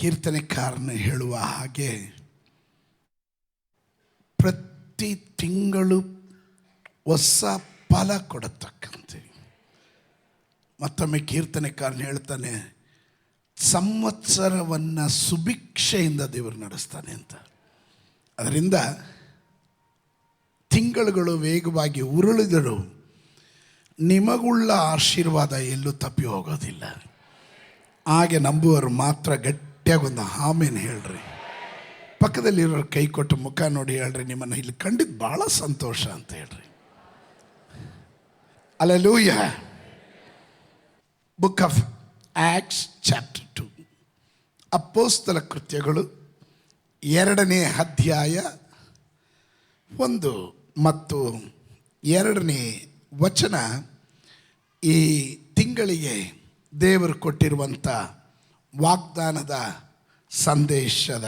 ಕೀರ್ತನೆಕಾರನು ಹೇಳುವ ಹಾಗೆ ಪ್ರತಿ ತಿಂಗಳು ಹೊಸ ಫಲ ಕೊಡತಕ್ಕಂತೆ. ಮತ್ತೊಮ್ಮೆ ಕೀರ್ತನೆಕಾರನು ಹೇಳ್ತಾನೆ, ಸಂವತ್ಸರವನ್ನು ಸುಭಿಕ್ಷೆಯಿಂದ ದೇವರು ನಡೆಸ್ತಾನೆ ಅಂತ. ಅದರಿಂದ ತಿಂಗಳುಗಳು ವೇಗವಾಗಿ ಉರುಳಿದರೂ ನಿಮಗುಳ್ಳ ಆಶೀರ್ವಾದ ಎಲ್ಲೂ ತಪ್ಪಿ ಹೋಗೋದಿಲ್ಲ. ಹಾಗೆ ನಂಬುವರು ಮಾತ್ರ ಗಟ್ಟಿಯಾಗೊಂದು ಆಮೇನ್ ಹೇಳ್ರಿ. ಪಕ್ಕದಲ್ಲಿರೋರು ಕೈ ಕೊಟ್ಟು ಮುಖ ನೋಡಿ ಹೇಳ್ರಿ, ನಿಮ್ಮನ್ನು ಇಲ್ಲಿ ಕಂಡಿದ್ದು ಭಾಳ ಸಂತೋಷ ಅಂತ ಹೇಳ್ರಿ. Hallelujah. Book of acts chapter 2, ಅಪೊಸ್ತಲ ಕೃತ್ಯಗಳು 2ನೇ ಅಧ್ಯಾಯ 1 ಮತ್ತು 2ನೇ ವಚನ ಈ ತಿಂಗಳಿಗೆ ದೇವರು ಕೊಟ್ಟಿರುವಂಥ ವಾಗ್ದಾನದ ಸಂದೇಶದ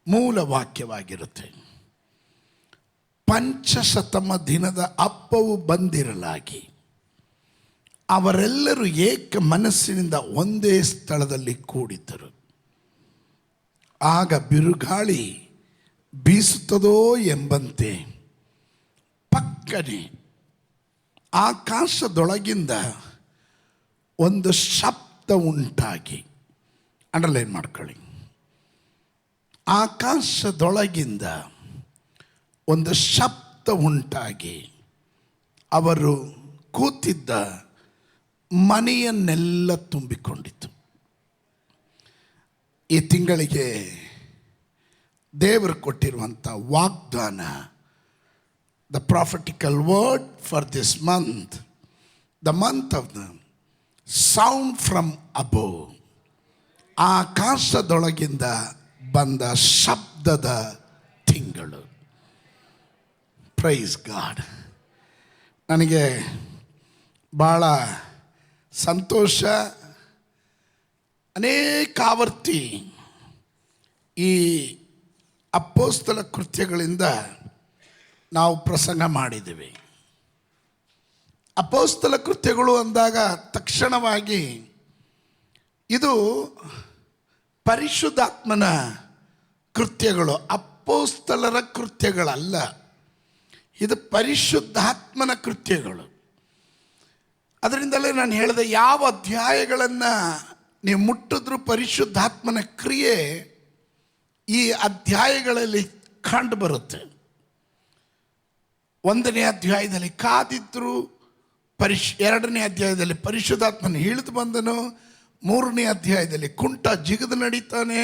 ಮೂಲ ವಾಕ್ಯವಾಗಿರುತ್ತೆ. ಪಂಚಶತಮ ದಿನದ ಹಬ್ಬವು ಬಂದಿರಲಾಗಿ ಅವರೆಲ್ಲರೂ ಏಕ ಮನಸ್ಸಿನಿಂದ ಒಂದೇ ಸ್ಥಳದಲ್ಲಿ ಕೂಡಿದ್ದರು. ಆಗ ಬಿರುಗಾಳಿ ಬೀಸುತ್ತದೋ ಎಂಬಂತೆ ಪಕ್ಕನೆ ಆಕಾಶದೊಳಗಿಂದ ಒಂದು ಶಬ್ದ ಉಂಟಾಗಿ, ಅಂಡರ್ಲೈನ್ ಮಾಡ್ಕೊಳ್ಳಿ, ಆಕಾಶದೊಳಗಿಂದ ಒಂದು ಶಬ್ದ ಉಂಟಾಗಿ ಅವರು ಕೂತಿದ್ದ ಮನೆಯನ್ನೆಲ್ಲ ತುಂಬಿಕೊಂಡಿತು. ಈ ತಿಂಗಳಿಗೆ ದೇವರು ಕೊಟ್ಟಿರುವಂಥ ವಾಗ್ದಾನ, the prophetical word for this month, the month of the sound from above, ಆಕಾಶದೊಳಗಿಂದ ಬಂದ ಶಬ್ದದ ತಿಂಗಳು. Praise God. ನನಗೆ ಭಾಳ ಸಂತೋಷ. ಅನೇಕಾವರ್ತಿ ಈ ಅಪೊಸ್ತಲ ಕೃತ್ಯಗಳಿಂದ ನಾವು ಪ್ರಸಂಗ ಮಾಡಿದ್ದೀವಿ. ಅಪೊಸ್ತಲ ಕೃತ್ಯಗಳು ಅಂದಾಗ ತಕ್ಷಣವಾಗಿ ಇದು ಪರಿಶುದ್ಧಾತ್ಮನ ಕೃತ್ಯಗಳು, ಅಪೊಸ್ತಲರ ಕೃತ್ಯಗಳಲ್ಲ. ಇದು ಪರಿಶುದ್ಧಾತ್ಮನ ಕೃತ್ಯಗಳು. ಅದರಿಂದಲೇ ನಾನು ಹೇಳಿದೆ, ಯಾವ ಅಧ್ಯಾಯಗಳನ್ನು ನೀವು ಮುಟ್ಟಿದ್ರೂ ಪರಿಶುದ್ಧಾತ್ಮನ ಕ್ರಿಯೆ ಈ ಅಧ್ಯಾಯಗಳಲ್ಲಿ ಕಂಡು ಬರುತ್ತೆ. 1ನೇ ಅಧ್ಯಾಯದಲ್ಲಿ ಕಾದಿದ್ರು, 2ನೇ ಅಧ್ಯಾಯದಲ್ಲಿ ಪರಿಶುದ್ಧಾತ್ಮನ ಇಳಿದು ಬಂದನು, 3ನೇ ಅಧ್ಯಾಯದಲ್ಲಿ ಕುಂಟ ಜಿಗಿದು ನಡೀತಾನೆ,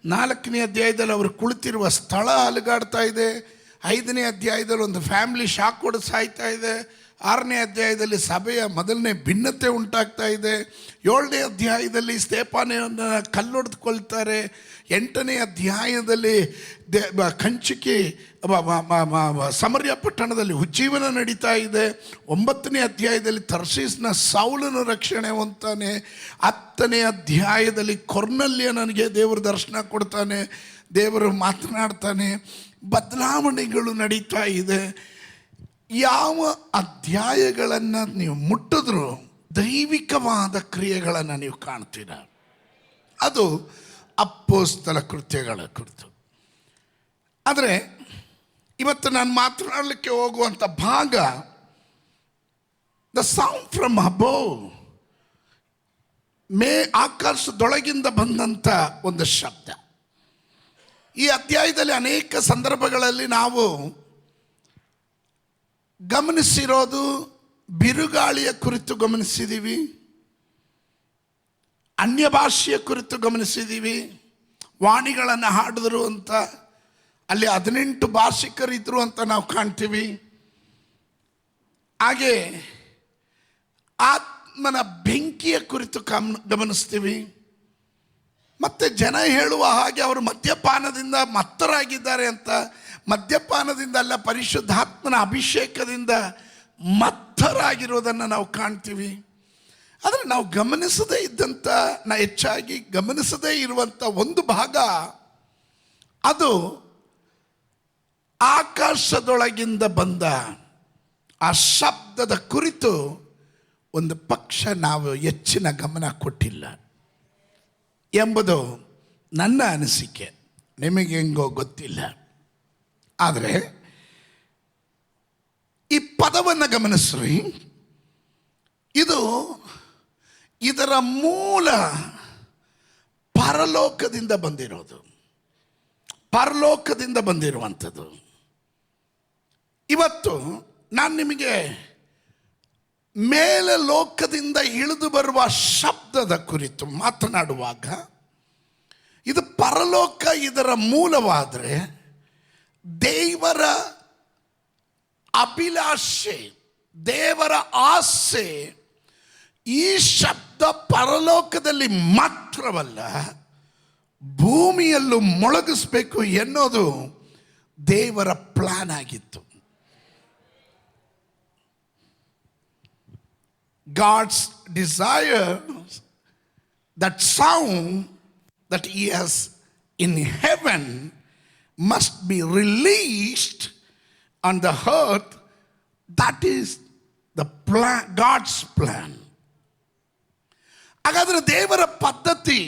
4ನೇ ಅಧ್ಯಾಯದಲ್ಲಿ ಅವರು ಕುಳಿತಿರುವ ಸ್ಥಳ ಅಲುಗಾಡ್ತಾ ಇದೆ, 5ನೇ ಅಧ್ಯಾಯದಲ್ಲಿ ಒಂದು ಫ್ಯಾಮಿಲಿ ಶಾಕ್ ಹೊಡೆದು ಸಾಯ್ತಾ ಇದೆ, 6ನೇ ಅಧ್ಯಾಯದಲ್ಲಿ ಸಭೆಯ ಮೊದಲನೇ ಭಿನ್ನತೆ ಉಂಟಾಗ್ತಾ ಇದೆ, 7ನೇ ಅಧ್ಯಾಯದಲ್ಲಿ ಸ್ತೆಫನನನ್ನು ಕಲ್ಲೊಡೆದುಕೊಳ್ತಾರೆ, 8ನೇ ಅಧ್ಯಾಯದಲ್ಲಿ ಕಂಚುಕಿ ಸಮರ್ಯ ಪಟ್ಟಣದಲ್ಲಿ ಉಜ್ಜೀವನ ನಡೀತಾ ಇದೆ, 9ನೇ ಅಧ್ಯಾಯದಲ್ಲಿ ತರ್ಷೀಸ್ನ ಸೌಲನ ರಕ್ಷಣೆ ಹೊಂದ್ತಾನೆ, 10ನೇ ಅಧ್ಯಾಯದಲ್ಲಿ ಕೊರ್ನೆಲ್ಯನಿಗೆ ದೇವರು ದರ್ಶನ ಕೊಡ್ತಾನೆ, ದೇವರು ಮಾತನಾಡ್ತಾನೆ, ಬದಲಾವಣೆಗಳು ನಡೀತಾ ಇದೆ. ಯಾವ ಅಧ್ಯಾಯಗಳನ್ನು ನೀವು ಮುಟ್ಟಿದ್ರೂ ದೈವಿಕವಾದ ಕ್ರಿಯೆಗಳನ್ನು ನೀವು ಕಾಣ್ತೀರ. ಅದು ಅಪೊಸ್ತಲ ಕೃತ್ಯಗಳ ಕುರಿತು. ಆದರೆ ಇವತ್ತು ನಾನು ಮಾತನಾಡಲಿಕ್ಕೆ ಹೋಗುವಂಥ ಭಾಗ ದ ಸೌಂಡ್ ಫ್ರಮ್ ಅಬೋವ್, ಆಕಾಶದೊಳಗಿಂದ ಬಂದಂಥ ಒಂದು ಶಬ್ದ. ಈ ಅಧ್ಯಾಯದಲ್ಲಿ ಅನೇಕ ಸಂದರ್ಭಗಳಲ್ಲಿ ನಾವು ಗಮನಿಸಿರೋದು ಬಿರುಗಾಳಿಯ ಕುರಿತು ಗಮನಿಸಿದ್ದೀವಿ, ಅನ್ಯ ಭಾಷೆಯ ಕುರಿತು ಗಮನಿಸಿದ್ದೀವಿ, ವಾಣಿಗಳನ್ನು ಹಾಡಿದ್ರು ಅಂತ, ಅಲ್ಲಿ 18 ಭಾಷಿಕರಿದ್ರು ಅಂತ ನಾವು ಕಾಣ್ತೀವಿ. ಹಾಗೆ ಆತ್ಮನ ಬೆಂಕಿಯ ಕುರಿತು ಗಮನಿಸ್ತೀವಿ. ಮತ್ತು ಜನ ಹೇಳುವ ಹಾಗೆ ಅವರು ಮದ್ಯಪಾನದಿಂದ ಮತ್ತರಾಗಿದ್ದಾರೆ ಅಂತ. ಮದ್ಯಪಾನದಿಂದ ಅಲ್ಲ, ಪರಿಶುದ್ಧಾತ್ಮನ ಅಭಿಷೇಕದಿಂದ ಮತ್ತರಾಗಿರೋದನ್ನು ನಾವು ಕಾಣ್ತೀವಿ. ಆದರೆ ನಾವು ಗಮನಿಸದೇ ಇದ್ದಂಥ, ಹೆಚ್ಚಾಗಿ ಗಮನಿಸದೇ ಇರುವಂಥ ಒಂದು ಭಾಗ, ಅದು ಆಕಾಶದೊಳಗಿಂದ ಬಂದ ಆ ಶಬ್ದದ ಕುರಿತು ಒಂದು ಪಕ್ಷ ನಾವು ಹೆಚ್ಚಿನ ಗಮನ ಕೊಟ್ಟಿಲ್ಲ ಎಂಬುದು ನನ್ನ ಅನಿಸಿಕೆ, ನಿಮಗೆ ಹೆಂಗೋ ಗೊತ್ತಿಲ್ಲ. ಆದರೆ ಈ ಪದವನ್ನು ಗಮನಿಸ್ರಿ. ಇದರ ಮೂಲ ಪರಲೋಕದಿಂದ ಬಂದಿರೋದು, ಪರಲೋಕದಿಂದ ಬಂದಿರುವಂಥದ್ದು. ಇವತ್ತು ನಾನು ನಿಮಗೆ ಮೇಲೆ ಲೋಕದಿಂದ ಇಳಿದು ಬರುವ ಶಬ್ದದ ಕುರಿತು ಮಾತನಾಡುವಾಗ, ಇದು ಪರಲೋಕ ಇದರ ಮೂಲವಾದರೆ, ದೇವರ ಅಭಿಲಾಷೆ, ದೇವರ ಆಸೆ ಈ ಶಬ್ದ ಪರಲೋಕದಲ್ಲಿ ಮಾತ್ರವಲ್ಲ, ಭೂಮಿಯಲ್ಲೂ ಮೊಳಗಿಸ್ಬೇಕು ಎನ್ನೋದು ದೇವರ ಪ್ಲಾನ್ ಆಗಿತ್ತು. God's desire that sound that he has in heaven must be released on the earth. That is the plan, God's plan. ಹಾಗಾದರೆ ದೇವರ ಪದ್ಧತಿ,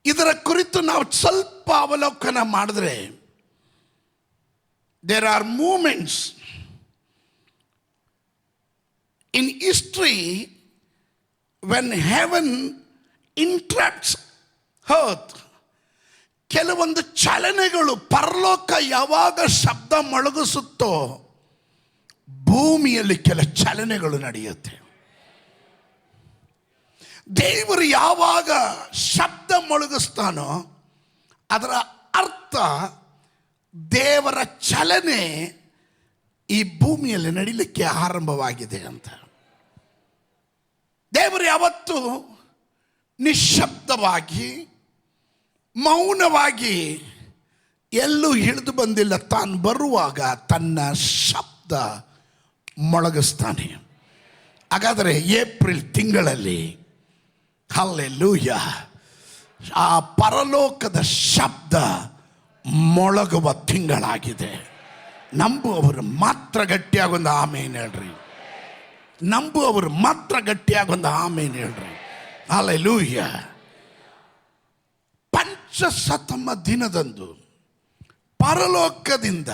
ಇದರ ಕುರಿತು ನಾವು ಸ್ವಲ್ಪ ಅವಲೋಕನ ಮಾಡಿದ್ರೆ, there are moments in history when heaven interrupts earth. ಕೆಲವೊಂದು ಚಲನೆಗಳು, ಪರಲೋಕ ಯಾವಾಗ ಶಬ್ದ ಮೊಳಗಿಸುತ್ತೋ ಭೂಮಿಯಲ್ಲಿ ಕೆಲ ಚಲನೆಗಳು ನಡೆಯುತ್ತೆ. ದೇವರು ಯಾವಾಗ ಶಬ್ದ ಮೊಳಗಿಸ್ತಾನೋ ಅದರ ಅರ್ಥ ದೇವರ ಚಲನೆ ಈ ಭೂಮಿಯಲ್ಲಿ ನಡೀಲಿಕ್ಕೆ ಆರಂಭವಾಗಿದೆ ಅಂತ. ದೇವರು ಯಾವತ್ತು ನಿಶ್ಶಬ್ದವಾಗಿ ಮೌನವಾಗಿ ಎಲ್ಲೂ ಇಳಿದು ಬಂದಿಲ್ಲ. ತಾನು ಬರುವಾಗ ತನ್ನ ಶಬ್ದ ಮೊಳಗಿಸ್ತಾನೆ. ಹಾಗಾದರೆ ಏಪ್ರಿಲ್ ತಿಂಗಳಲ್ಲಿ ಹಲ್ಲೆಲೂಯಾ ಆ ಪರಲೋಕದ ಶಬ್ದ ಮೊಳಗುವ ತಿಂಗಳಾಗಿದೆ. ನಂಬುವವರು ಮಾತ್ರ ಗಟ್ಟಿಯಾಗೊಂದು ಆಮೇನ್ ಹೇಳ್ರಿ. ನಂಬುವವರು ಮಾತ್ರ ಗಟ್ಟಿಯಾಗೊಂದು ಆಮೇನ್ ಹೇಳ್ರಿ. ಹಲ್ಲೆಲೂಯಾ. ಪಂಚಶತಮ ದಿನದಂದು ಪರಲೋಕದಿಂದ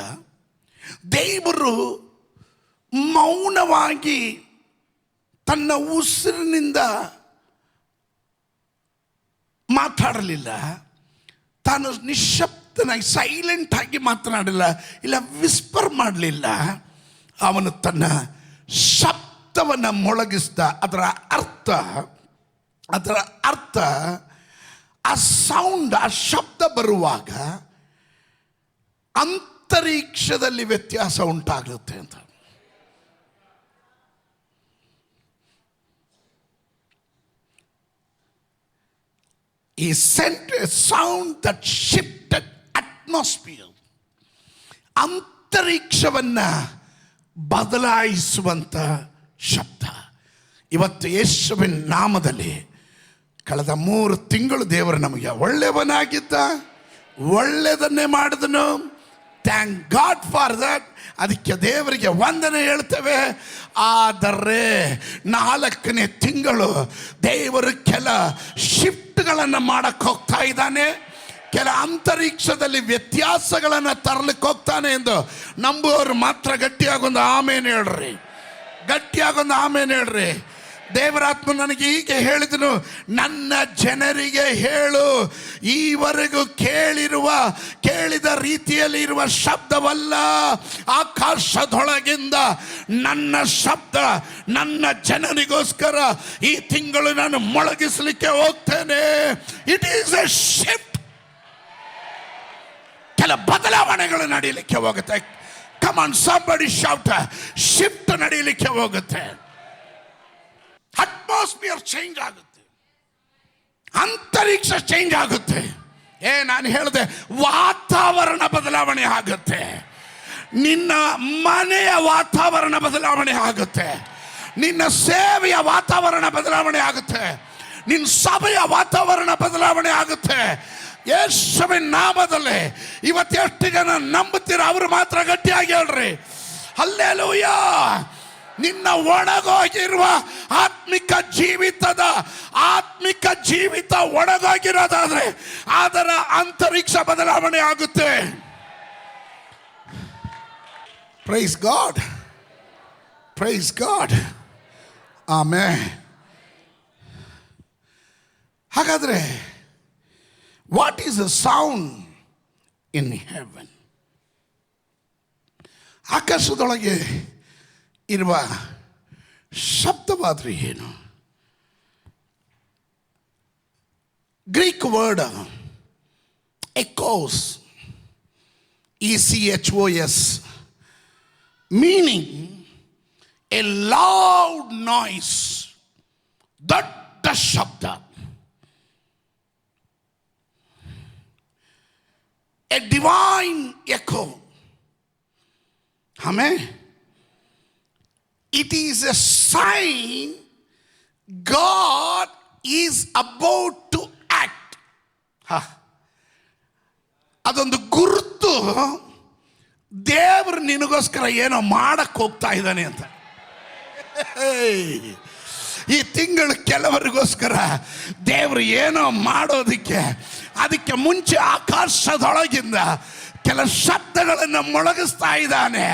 ದೇವರು ಮೌನವಾಗಿ ತನ್ನ ಉಸಿರಿನಿಂದ ಮಾತಾಡಲಿಲ್ಲ. ತಾನು ನಿಶ್ಶಬ್ದನಾಗಿ ಸೈಲೆಂಟ್ ಆಗಿ ಮಾತನಾಡಲಿಲ್ಲ, ಇಲ್ಲ ವಿಸ್ಪರ್ ಮಾಡಲಿಲ್ಲ. ಅವನು ತನ್ನ ಶಬ್ದವನ್ನು ಮೊಳಗಿಸಿದ. ಅದರ ಅರ್ಥ ಆ ಸೌಂಡ್, ಆ ಶಬ್ದ ಬರುವಾಗ ಅಂತರಿಕ್ಷದಲ್ಲಿ ವ್ಯತ್ಯಾಸ ಉಂಟಾಗುತ್ತೆ ಅಂತ. He sent a sound that shifted atmosphere. ಅಂತರಿಕ್ಷವನ್ನು ಬದಲಾಯಿಸುವಂಥ ಶಬ್ದ. ಇವತ್ತು ಯೇಸುವಿನ ನಾಮದಲ್ಲಿ ಕಳೆದ 3 ತಿಂಗಳು ದೇವರು ನಮಗೆ ಒಳ್ಳೆಯವನಾಗಿದ್ದ, ಒಳ್ಳೆಯದನ್ನೇ ಮಾಡಿದನು. Thank god for that. ಅದಕ್ಕೆ ದೇವರಿಗೆ ವಂದನೆ ಹೇಳ್ತೇವೆ. ಆದರೆ 4ನೇ ತಿಂಗಳು ದೇವರು ಕೆಲ ಶಿಫ್ಟ್ಗಳನ್ನು ಮಾಡಕ್ಕೆ ಹೋಗ್ತಾ ಇದ್ದಾನೆ. ಕೆಲ ಅಂತರಿಕ್ಷದಲ್ಲಿ ವ್ಯತ್ಯಾಸಗಳನ್ನು ತರಲಿಕ್ಕೆ ಹೋಗ್ತಾನೆ ಎಂದು ನಂಬುವವರು ಮಾತ್ರ ಗಟ್ಟಿಯಾಗೊಂದು ಆಮೇನ್ ಹೇಳ್ರಿ. ಗಟ್ಟಿಯಾಗೊಂದು ಆಮೇನ್ ಹೇಳ್ರಿ. ದೇವರಾತ್ಮ ನನಗೆ ಹೀಗೆ ಹೇಳಿದನು, ನನ್ನ ಜನರಿಗೆ ಹೇಳು, ಈವರೆಗೂ ಕೇಳಿದ ರೀತಿಯಲ್ಲಿ ಇರುವ ಶಬ್ದವಲ್ಲ, ಆಕಾಶದೊಳಗಿಂದ ನನ್ನ ಶಬ್ದ ನನ್ನ ಜನರಿಗೋಸ್ಕರ ಈ ತಿಂಗಳು ನಾನು ಮೊಳಗಿಸಲಿಕ್ಕೆ ಹೋಗ್ತೇನೆ. It is a shift. ಕೆಲ ಬದಲಾವಣೆಗಳು ನಡೀಲಿಕ್ಕೆ ಹೋಗುತ್ತೆ. Come on somebody shout, shift ನಡೀಲಿಕ್ಕೆ ಹೋಗುತ್ತೆ. ಅಟ್ಮಾಸ್ಫಿಯರ್ ಚೇಂಜ್ ಆಗುತ್ತೆ, ಅಂತರಿಕ್ಷ ಚೇಂಜ್ ಆಗುತ್ತೆ. ನಾನು ಹೇಳಿದೆ, ವಾತಾವರಣ ಬದಲಾವಣೆ ಆಗುತ್ತೆ. ನಿನ್ನ ಮನೆಯ ವಾತಾವರಣ ಬದಲಾವಣೆ ಆಗುತ್ತೆ. ನಿನ್ನ ಸೇವೆಯ ವಾತಾವರಣ ಬದಲಾವಣೆ ಆಗುತ್ತೆ. ನಿನ್ನ ಸಭೆಯ ವಾತಾವರಣ ಬದಲಾವಣೆ ಆಗುತ್ತೆ. ಯೇಸುವಿನ ನಾಮದಲ್ಲಿ ಇವತ್ತು ಎಷ್ಟು ಜನ ನಂಬುತ್ತೀರ ಅವರು ಮಾತ್ರ ಗಟ್ಟಿಯಾಗಿ ಹೇಳ್ರಿ ಹಲ್ಲೆಲೂಯಾ. ನಿನ್ನ ಒಣಗೋಗಿರುವ ಆತ್ಮಿಕ ಜೀವಿತ ಒಣಗೋಗಿರೋದಾದ್ರೆ ಅದರ ಅಂತರಿಕ್ಷ ಬದಲಾವಣೆ ಆಗುತ್ತೆ. Praise God, praise God, amen. ಹಾಗಾದ್ರೆ what is a sound in heaven? ಆಕಾಶದೊಳಗೆ ಇರುವ ಶಬ್ದವಾದ್ರೆ ಏನು? Greek word echos, ECHOS, meaning a loud noise, ದೊಡ್ಡ ಶಬ್ದ. A divine echo. Amen. It is a sign God is about to act. ಅದೊಂದು ಗುರುತು, ದೇವರು ನಿನಗೋಸ್ಕರ ಏನೋ ಮಾಡಕ್ಕೆ ಹೋಗ್ತಾ ಇದ್ದಾನೆ ಅಂತ. ಈ ತಿಂಗಳು ಕೆಲವರಿಗೋಸ್ಕರ ದೇವರು ಏನೋ ಮಾಡೋದಕ್ಕೆ, ಅದಕ್ಕೆ ಮುಂಚೆ ಆಕಾಶದೊಳಗಿಂದ ಕೆಲ ಶಬ್ದಗಳನ್ನು ಮೊಳಗಿಸ್ತಾ ಇದ್ದಾನೆ.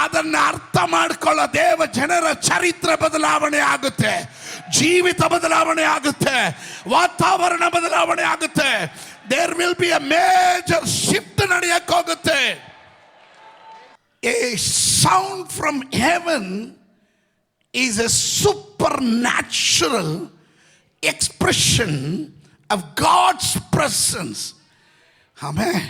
ಅದನ್ನು ಅರ್ಥ ಮಾಡಿಕೊಳ್ಳೋ ದೇವ ಜನರ ಚರಿತ್ರೆ ಬದಲಾವಣೆ ಆಗುತ್ತೆ, ಜೀವಿತ ಬದಲಾವಣೆ ಆಗುತ್ತೆ, ವಾತಾವರಣ ಬದಲಾವಣೆ ಆಗುತ್ತೆ. There will be a major shift ನಡೆಯಕ್ಕೆ ಹೋಗುತ್ತೆ. A sound from heaven is a supernatural expression of God's presence. Amen.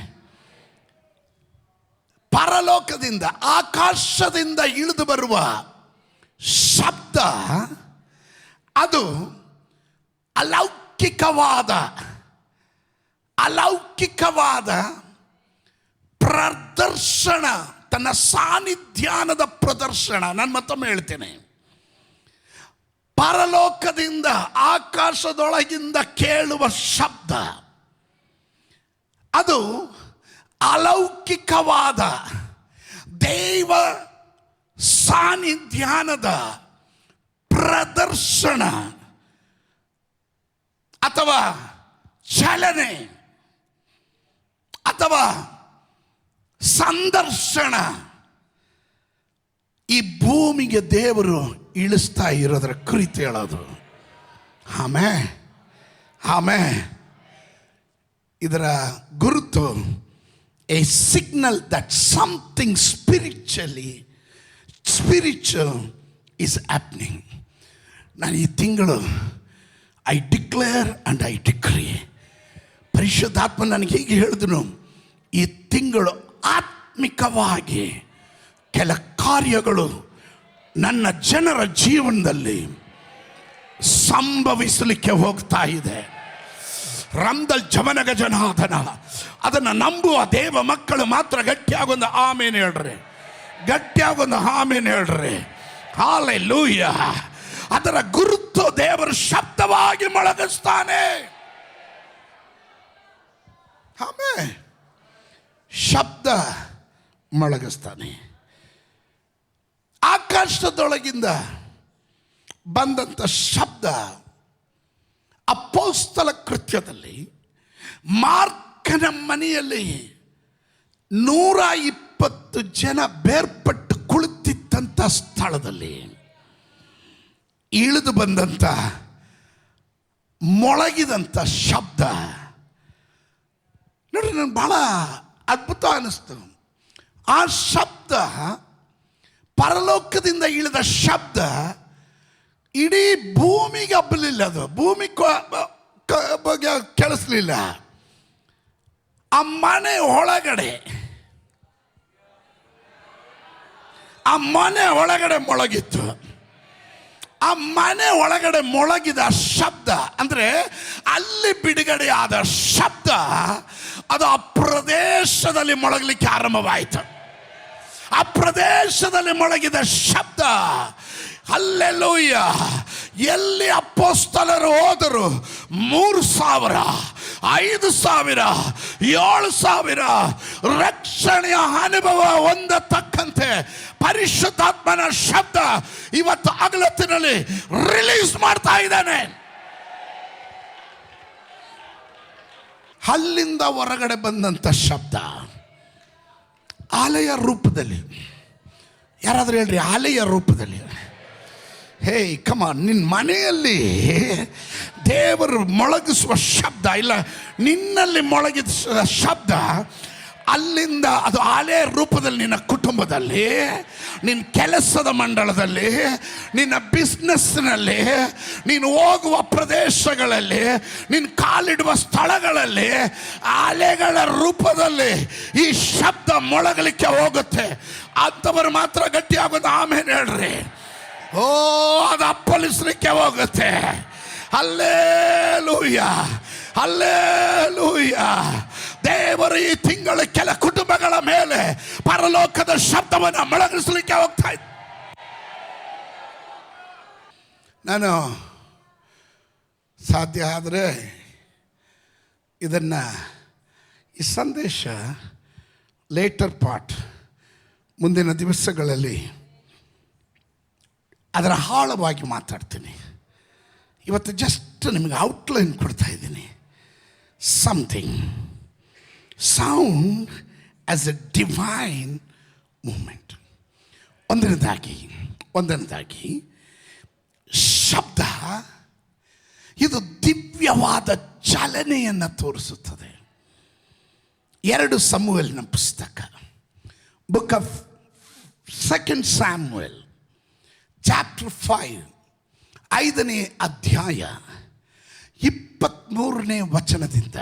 ಪರಲೋಕದಿಂದ, ಆಕಾಶದಿಂದ ಇಳಿದು ಬರುವ ಶಬ್ದ ಅದು ಅಲೌಕಿಕವಾದ ಪ್ರದರ್ಶನ, ತನ್ನ ಸಾನ್ನಿಧ್ಯಾನದ ಪ್ರದರ್ಶನ. ನಾನು ಮತ್ತೊಮ್ಮೆ ಹೇಳ್ತೇನೆ, ಪರಲೋಕದಿಂದ ಆಕಾಶದೊಳಗಿಂದ ಕೇಳುವ ಶಬ್ದ ಅದು ಅಲೌಕಿಕವಾದ ದೈವ ಸಾನ್ನಿಧ್ಯಾನದ ಪ್ರದರ್ಶನ ಅಥವಾ ಚಲನೆ ಅಥವಾ ಸಂದರ್ಶನ. ಈ ಭೂಮಿಗೆ ದೇವರು ಇಳಿಸ್ತಾ ಇರೋದರ ಕುರಿತು ಹೇಳೋದು. ಆಮೇಲೆ ಇದರ ಗುರುತು a signal that something spiritual is happening. ನಾನು ಈ ತಿಂಗಳು I declare and I decree, ಪರಿಶುದ್ಧಾತ್ಮ ನನಗೆ ಹೀಗೆ ಹೇಳಿದನು, ಈ ತಿಂಗಳು ಆತ್ಮಿಕವಾಗಿ ಕೆಲ ಕಾರ್ಯಗಳು ನನ್ನ ಜನರ ಜೀವನದಲ್ಲಿ ಸಂಭವಿಸಲಿಕ್ಕೆ ಹೋಗ್ತಾ ಇದೆ. ರಂದಲ್ ಜಮನಗ ಜನಾದನ, ಅದನ್ನು ನಂಬುವ ದೇವ ಮಕ್ಕಳು ಮಾತ್ರ ಗಟ್ಟಿಯಾಗೊಂದು ಆಮೇನ್ ಹೇಳ್ರಿ, ಗಟ್ಟಿಯಾಗೊಂದು ಆಮೇನ್ ಹೇಳ್ರಿ. ಹಾಲೆಲೂಯ. ಅದರ ಗುರುತು ದೇವರು ಶಬ್ದವಾಗಿ ಮೊಳಗಿಸ್ತಾನೆ. ಆಮೇಲೆ ಶಬ್ದ ಮೊಳಗಿಸ್ತಾನೆ. ಆಕಾಶದೊಳಗಿಂದ ಬಂದಂಥ ಶಬ್ದ ಅಪೊಸ್ತಲ ಕೃತ್ಯದಲ್ಲಿ ಮಾರ್ಕನ ಮನೆಯಲ್ಲಿ 120 ಜನ ಬೇರ್ಪಟ್ಟು ಕುಳಿತಿದ್ದಂಥ ಸ್ಥಳದಲ್ಲಿ ಇಳಿದು ಬಂದಂಥ ಮೊಳಗಿದಂಥ ಶಬ್ದ ನೋಡ್ರಿ, ನನಗೆ ಬಹಳ ಅದ್ಭುತ ಅನ್ನಿಸ್ತು. ಆ ಶಬ್ದ, ಪರಲೋಕದಿಂದ ಇಳಿದ ಶಬ್ದ ಇಡೀ ಭೂಮಿಗೆ ಹಬ್ಬಲಿಲ್ಲ, ಅದು ಭೂಮಿ ಕೇಳಿಸ್ಲಿಲ್ಲ. ಆ ಮನೆ ಒಳಗಡೆ ಮೊಳಗಿತ್ತು. ಆ ಮನೆ ಒಳಗಡೆ ಮೊಳಗಿದ ಶಬ್ದ ಅಂದ್ರೆ ಅಲ್ಲಿ ಬಿಡುಗಡೆ ಆದ ಶಬ್ದ ಅದು ಆ ಪ್ರದೇಶದಲ್ಲಿ ಮೊಳಗಲಿಕ್ಕೆ ಆರಂಭವಾಯಿತು. ಆ ಪ್ರದೇಶದಲ್ಲಿ ಮೊಳಗಿದ ಶಬ್ದ, ಹಲ್ಲೆಲೂಯ, ಎಲ್ಲಿ ಅಪೊಸ್ತಲರು ಹೋದರು 3000, 5,000 7,000 ರಕ್ಷಣೆಯ ಅನುಭವ ಹೊಂದತಕ್ಕಂತೆ ಪರಿಶುದ್ಧಾತ್ಮನ ಶಬ್ದ ಇವತ್ತು ಹಗಲೊತ್ತಿನಲ್ಲಿ ರಿಲೀಸ್ ಮಾಡ್ತಾ ಇದ್ದಾನೆ. ಅಲ್ಲಿಂದ ಹೊರಗಡೆ ಬಂದಂಥ ಶಬ್ದ ಆಲಯ ರೂಪದಲ್ಲಿ. ಯಾರಾದರೂ ಹೇಳ್ರಿ, ಆಲಯ ರೂಪದಲ್ಲಿ. ಹೇ ಕಮಾನ್, ನಿನ್ನ ಮನೆಯಲ್ಲಿ ದೇವರು ಮೊಳಗಿಸುವ ಶಬ್ದ ಇಲ್ಲ, ನಿನ್ನಲ್ಲಿ ಮೊಳಗಿಸುವ ಶಬ್ದ ಅಲ್ಲಿಂದ ಅದು ಆಲಯ ರೂಪದಲ್ಲಿ ನಿನ್ನ ಕುಟುಂಬದಲ್ಲಿ, ನಿನ್ನ ಕೆಲಸದ ಮಂಡಳದಲ್ಲಿ, ನಿನ್ನ ಬಿಸ್ನೆಸ್ನಲ್ಲಿ, ನೀನು ಹೋಗುವ ಪ್ರದೇಶಗಳಲ್ಲಿ, ನಿನ್ನ ಕಾಲಿಡುವ ಸ್ಥಳಗಳಲ್ಲಿ ಆಲೆಗಳ ರೂಪದಲ್ಲಿ ಈ ಶಬ್ದ ಮೊಳಗಲಿಕ್ಕೆ ಹೋಗುತ್ತೆ. ಅಂಥವರು ಮಾತ್ರ ಗಟ್ಟಿಯಾಗೋದು ಆಮೇಲೆ ಹೇಳ್ರಿ. ಓ, ಅದು ಅಪ್ಪಳಿಸ್ಲಿಕ್ಕೆ ಹೋಗುತ್ತೆ. Hallelujah, hallelujah. ದೇವರು ಈ ತಿಂಗಳ ಕೆಲ ಕುಟುಂಬಗಳ ಮೇಲೆ ಪರಲೋಕದ ಶಬ್ದವನ್ನು ಮೊಳಗಿಸಲಿಕ್ಕೆ ಹೋಗ್ತಾ ಇದ್ದ. ನಾನು ಸಾಧ್ಯ ಆದರೆ ಇದನ್ನು, ಈ ಸಂದೇಶ ಲೇಟರ್ ಪಾರ್ಟ್, ಮುಂದಿನ ದಿವಸಗಳಲ್ಲಿ ಅದರ ಆಳವಾಗಿ ಮಾತಾಡ್ತೀನಿ. ಇವತ್ತು ಜಸ್ಟ್ ನಿಮಗೆ ಔಟ್ಲೈನ್ ಕೊಡ್ತಾ ಇದ್ದೀನಿ. Something sound as a divine moment. ಒಂದನೇದಾಗಿ ಶಬ್ದ ಇದು ದಿವ್ಯವಾದ ಚಲನೆಯನ್ನು ತೋರಿಸುತ್ತದೆ. 2 ಸಮುವೇಲನ ಪುಸ್ತಕ, ಬುಕ್ ಆಫ್ 2 ಸ್ಯಾಮುವೇಲ್ ಚಾಪ್ಟರ್ 5, 5ನೇ ಅಧ್ಯಾಯ 23ನೇ ವಚನದಿಂದ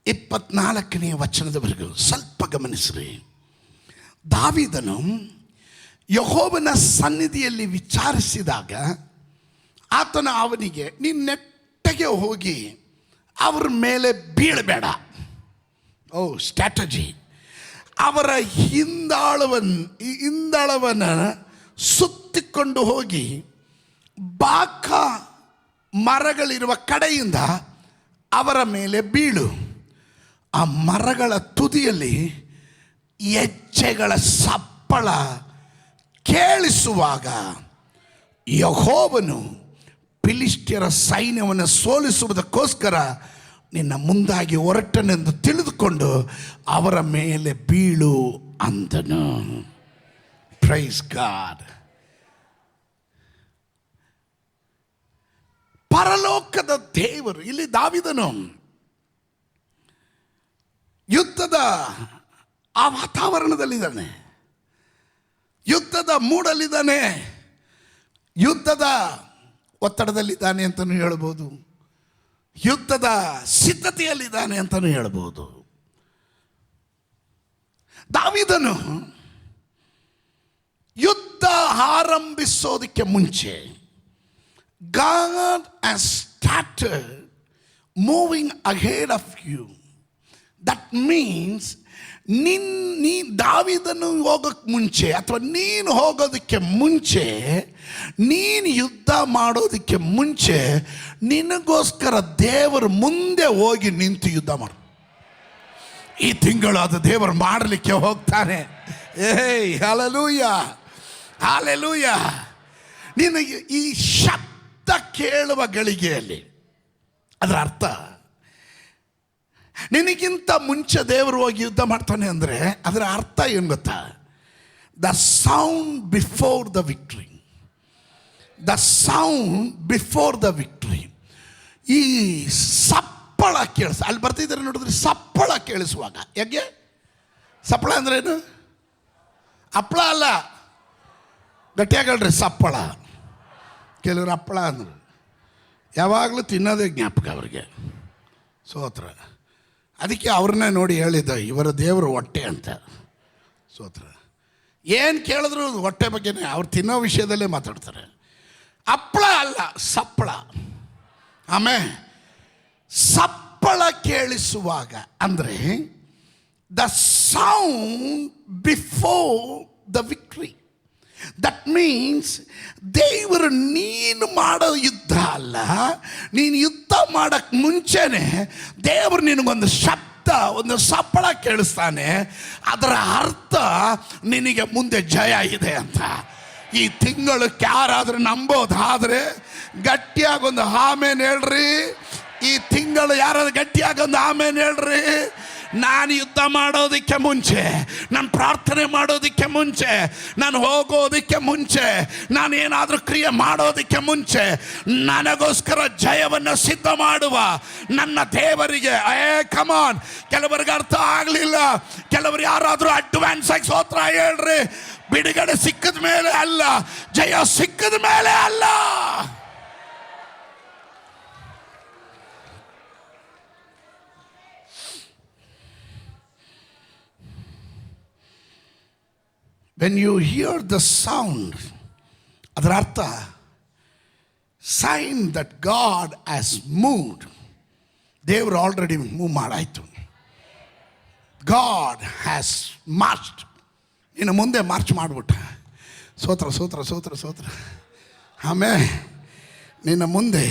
24ನೇ ವಚನದವರೆಗೂ ಸ್ವಲ್ಪ ಗಮನಿಸ್ರಿ. ದಾವೀದನು ಯೆಹೋವನ ಸನ್ನಿಧಿಯಲ್ಲಿ ವಿಚಾರಿಸಿದಾಗ ಆತನು ಅವನಿಗೆ, ನೀನು ನೆಟ್ಟಗೆ ಹೋಗಿ ಅವ್ರ ಮೇಲೆ ಬೀಳಬೇಡ. ಓ, ಸ್ಟ್ರಾಟಜಿ. ಅವರ ಹಿಂದಾಳವನ್ನ ಸುತ್ತಿಕೊಂಡು ಹೋಗಿ ಬಾಕ ಮರಗಳಿರುವ ಕಡೆಯಿಂದ ಅವರ ಮೇಲೆ ಬೀಳು. ಆ ಮರಗಳ ತುದಿಯಲ್ಲಿ ಹೆಜ್ಜೆಗಳ ಸಪ್ಪಳ ಕೇಳಿಸುವಾಗ ಯೆಹೋವನು ಫಿಲಿಷ್ಟಿಯರ ಸೈನ್ಯವನ್ನು ಸೋಲಿಸುವುದಕ್ಕೋಸ್ಕರ ನಿನ್ನ ಮುಂದಾಗಿ ಹೊರಟನೆಂದು ತಿಳಿದುಕೊಂಡು ಅವರ ಮೇಲೆ ಬೀಳು ಅಂದನು. Praise God. ಪರಲೋಕದ ದೇವರು ಇಲ್ಲಿ ದಾವೀದನು ಯುದ್ಧದ ಆ ವಾತಾವರಣದಲ್ಲಿದ್ದಾನೆ, ಯುದ್ಧದ ಮೂಡಲ್ಲಿದ್ದಾನೆ, ಯುದ್ಧದ ಒತ್ತಡದಲ್ಲಿದ್ದಾನೆ ಅಂತಲೂ ಹೇಳ್ಬೋದು, ಯುದ್ಧದ ಸಿದ್ಧತೆಯಲ್ಲಿದ್ದಾನೆ ಅಂತಲೂ ಹೇಳ್ಬೋದು. ದಾವೀದನು ಯುದ್ಧ ಆರಂಭಿಸೋದಕ್ಕೆ ಮುಂಚೆ God has started moving ahead of you. That means ನೀ ದಾವೀದನು ಹೋಗೋಕ್ಕೆ ಮುಂಚೆ ಅಥವಾ ನೀನು ಹೋಗೋದಕ್ಕೆ ಮುಂಚೆ, ನೀನು ಯುದ್ಧ ಮಾಡೋದಕ್ಕೆ ಮುಂಚೆ ನಿನಗೋಸ್ಕರ ದೇವರು ಮುಂದೆ ಹೋಗಿ ನಿಂತು ಯುದ್ಧ ಮಾಡು. ಈ ತಿಂಗಳು ಅದು ದೇವರು ಮಾಡಲಿಕ್ಕೆ ಹೋಗ್ತಾನೆ. ಏಯ್, ಹಲ್ಲೆಲೂಯಾ, ಹಲ್ಲೆಲೂಯಾ. ನಿನಗೆ ಈ ಶಬ್ದ ಕೇಳುವ ಗಳಿಗೆಯಲ್ಲಿ ಅದರ ಅರ್ಥ, ನಿನಗಿಂತ ಮುಂಚೆ ದೇವರು ಹೋಗಿ ಯುದ್ಧ ಮಾಡ್ತಾನೆ ಅಂದರೆ ಅದರ ಅರ್ಥ ಏನು ಗೊತ್ತಾ? The sound before the victory. The sound before the victory. ಈ ಸಪ್ಪಳ ಅಲ್ಲಿ ಬರ್ತಿದ್ದಾರೆ ನೋಡಿದ್ರೆ, ಸಪ್ಪಳ ಕೇಳಿಸುವಾಗ. ಯಾಕೆ ಸಪ್ಪಳ ಅಂದ್ರೇನು? ಹಪ್ಪಳ ಅಲ್ಲ, ಗಟ್ಟಿಯಾಗಿ ಹೇಳ್ರಿ, ಸಪ್ಪಳ. ಕೆಲವರು ಹಪ್ಪಳ ಅಂದರು, ಯಾವಾಗಲೂ ತಿನ್ನೋದೇ ಜ್ಞಾಪಕ ಅವ್ರಿಗೆ. ಸ್ತೋತ್ರ. ಅದಕ್ಕೆ ಅವ್ರನ್ನೇ ನೋಡಿ ಹೇಳಿದ್ದ, ಇವರ ದೇವರು ಹೊಟ್ಟೆ ಅಂತ. ಸ್ತೋತ್ರ. ಏನು ಕೇಳಿದ್ರು ಹೊಟ್ಟೆ ಬಗ್ಗೆನೇ, ಅವ್ರು ತಿನ್ನೋ ವಿಷಯದಲ್ಲೇ ಮಾತಾಡ್ತಾರೆ. ಹಪ್ಪಳ ಅಲ್ಲ, ಸಪ್ಪಳ. ಆಮೇಲೆ ಸಪ್ಪಳ ಕೇಳಿಸುವಾಗ ಅಂದರೆ the sound before the victory. That means ದೇವರು ನೀನು ಮಾಡೋ ಯುದ್ಧ ಯುದ್ಧ ಅಲ್ಲ. ನೀನು ಯುದ್ಧ ಮಾಡಕ್ಕೆ ಮುಂಚೆನೆ ದೇವರು ನಿನಗೊಂದು ಶಬ್ದ, ಒಂದು ಸಪ್ಪಳ ಕೇಳಿಸ್ತಾನೆ. ಅದರ ಅರ್ಥ ನಿನಗೆ ಮುಂದೆ ಜಯ ಇದೆ ಅಂತ. ಈ ತಿಂಗಳಕ್ಕೆ ಯಾರಾದರೂ ನಂಬೋದಾದರೆ ಗಟ್ಟಿಯಾಗೊಂದು ಆಮೇನ್ ಹೇಳ್ರಿ. ಈ ತಿಂಗಳು ಯಾರಾದ್ರೂ ಗಟ್ಟಿಯಾಗೊಂದು ಆಮೇನ್ ಹೇಳ್ರಿ. ನಾನು ಯುದ್ಧ ಮಾಡೋದಕ್ಕೆ ಮುಂಚೆ, ನಾನು ಪ್ರಾರ್ಥನೆ ಮಾಡೋದಕ್ಕೆ ಮುಂಚೆ, ನಾನು ಹೋಗೋದಕ್ಕೆ ಮುಂಚೆ, ನಾನು ಏನಾದರೂ ಕ್ರಿಯೆ ಮಾಡೋದಕ್ಕೆ ಮುಂಚೆ ನನಗೋಸ್ಕರ ಜಯವನ್ನು ಸಿದ್ಧ ಮಾಡುವ ನನ್ನ ದೇವರಿಗೆ ಕಮಾನ್. ಕೆಲವರಿಗೆ ಅರ್ಥ ಆಗಲಿಲ್ಲ. ಕೆಲವರು ಯಾರಾದರೂ ಅಡ್ವಾನ್ಸ್ ಆಗಿ ಸ್ತೋತ್ರ ಹೇಳ್ರಿ. ಬಿಡುಗಡೆ ಸಿಕ್ಕದ ಮೇಲೆ ಅಲ್ಲ, ಜಯ ಸಿಕ್ಕದ ಮೇಲೆ ಅಲ್ಲ. When you hear the sound, ಅದರ ಅರ್ಥ sign that God has moved. ದೇವರು ಆಲ್ರೆಡಿ ಮೂವ್ ಮಾಡಾಯಿತು. God has marched. ಇನ್ನು ಮುಂದೆ ಮಾರ್ಚ್ ಮಾಡಿಬಿಟ್ಟ. ಸ್ತೋತ್ರ ಸ್ತೋತ್ರ ಸ್ತೋತ್ರ ಸ್ತೋತ್ರ. ಆಮೇಲೆ ನಿನ್ನ ಮುಂದೆ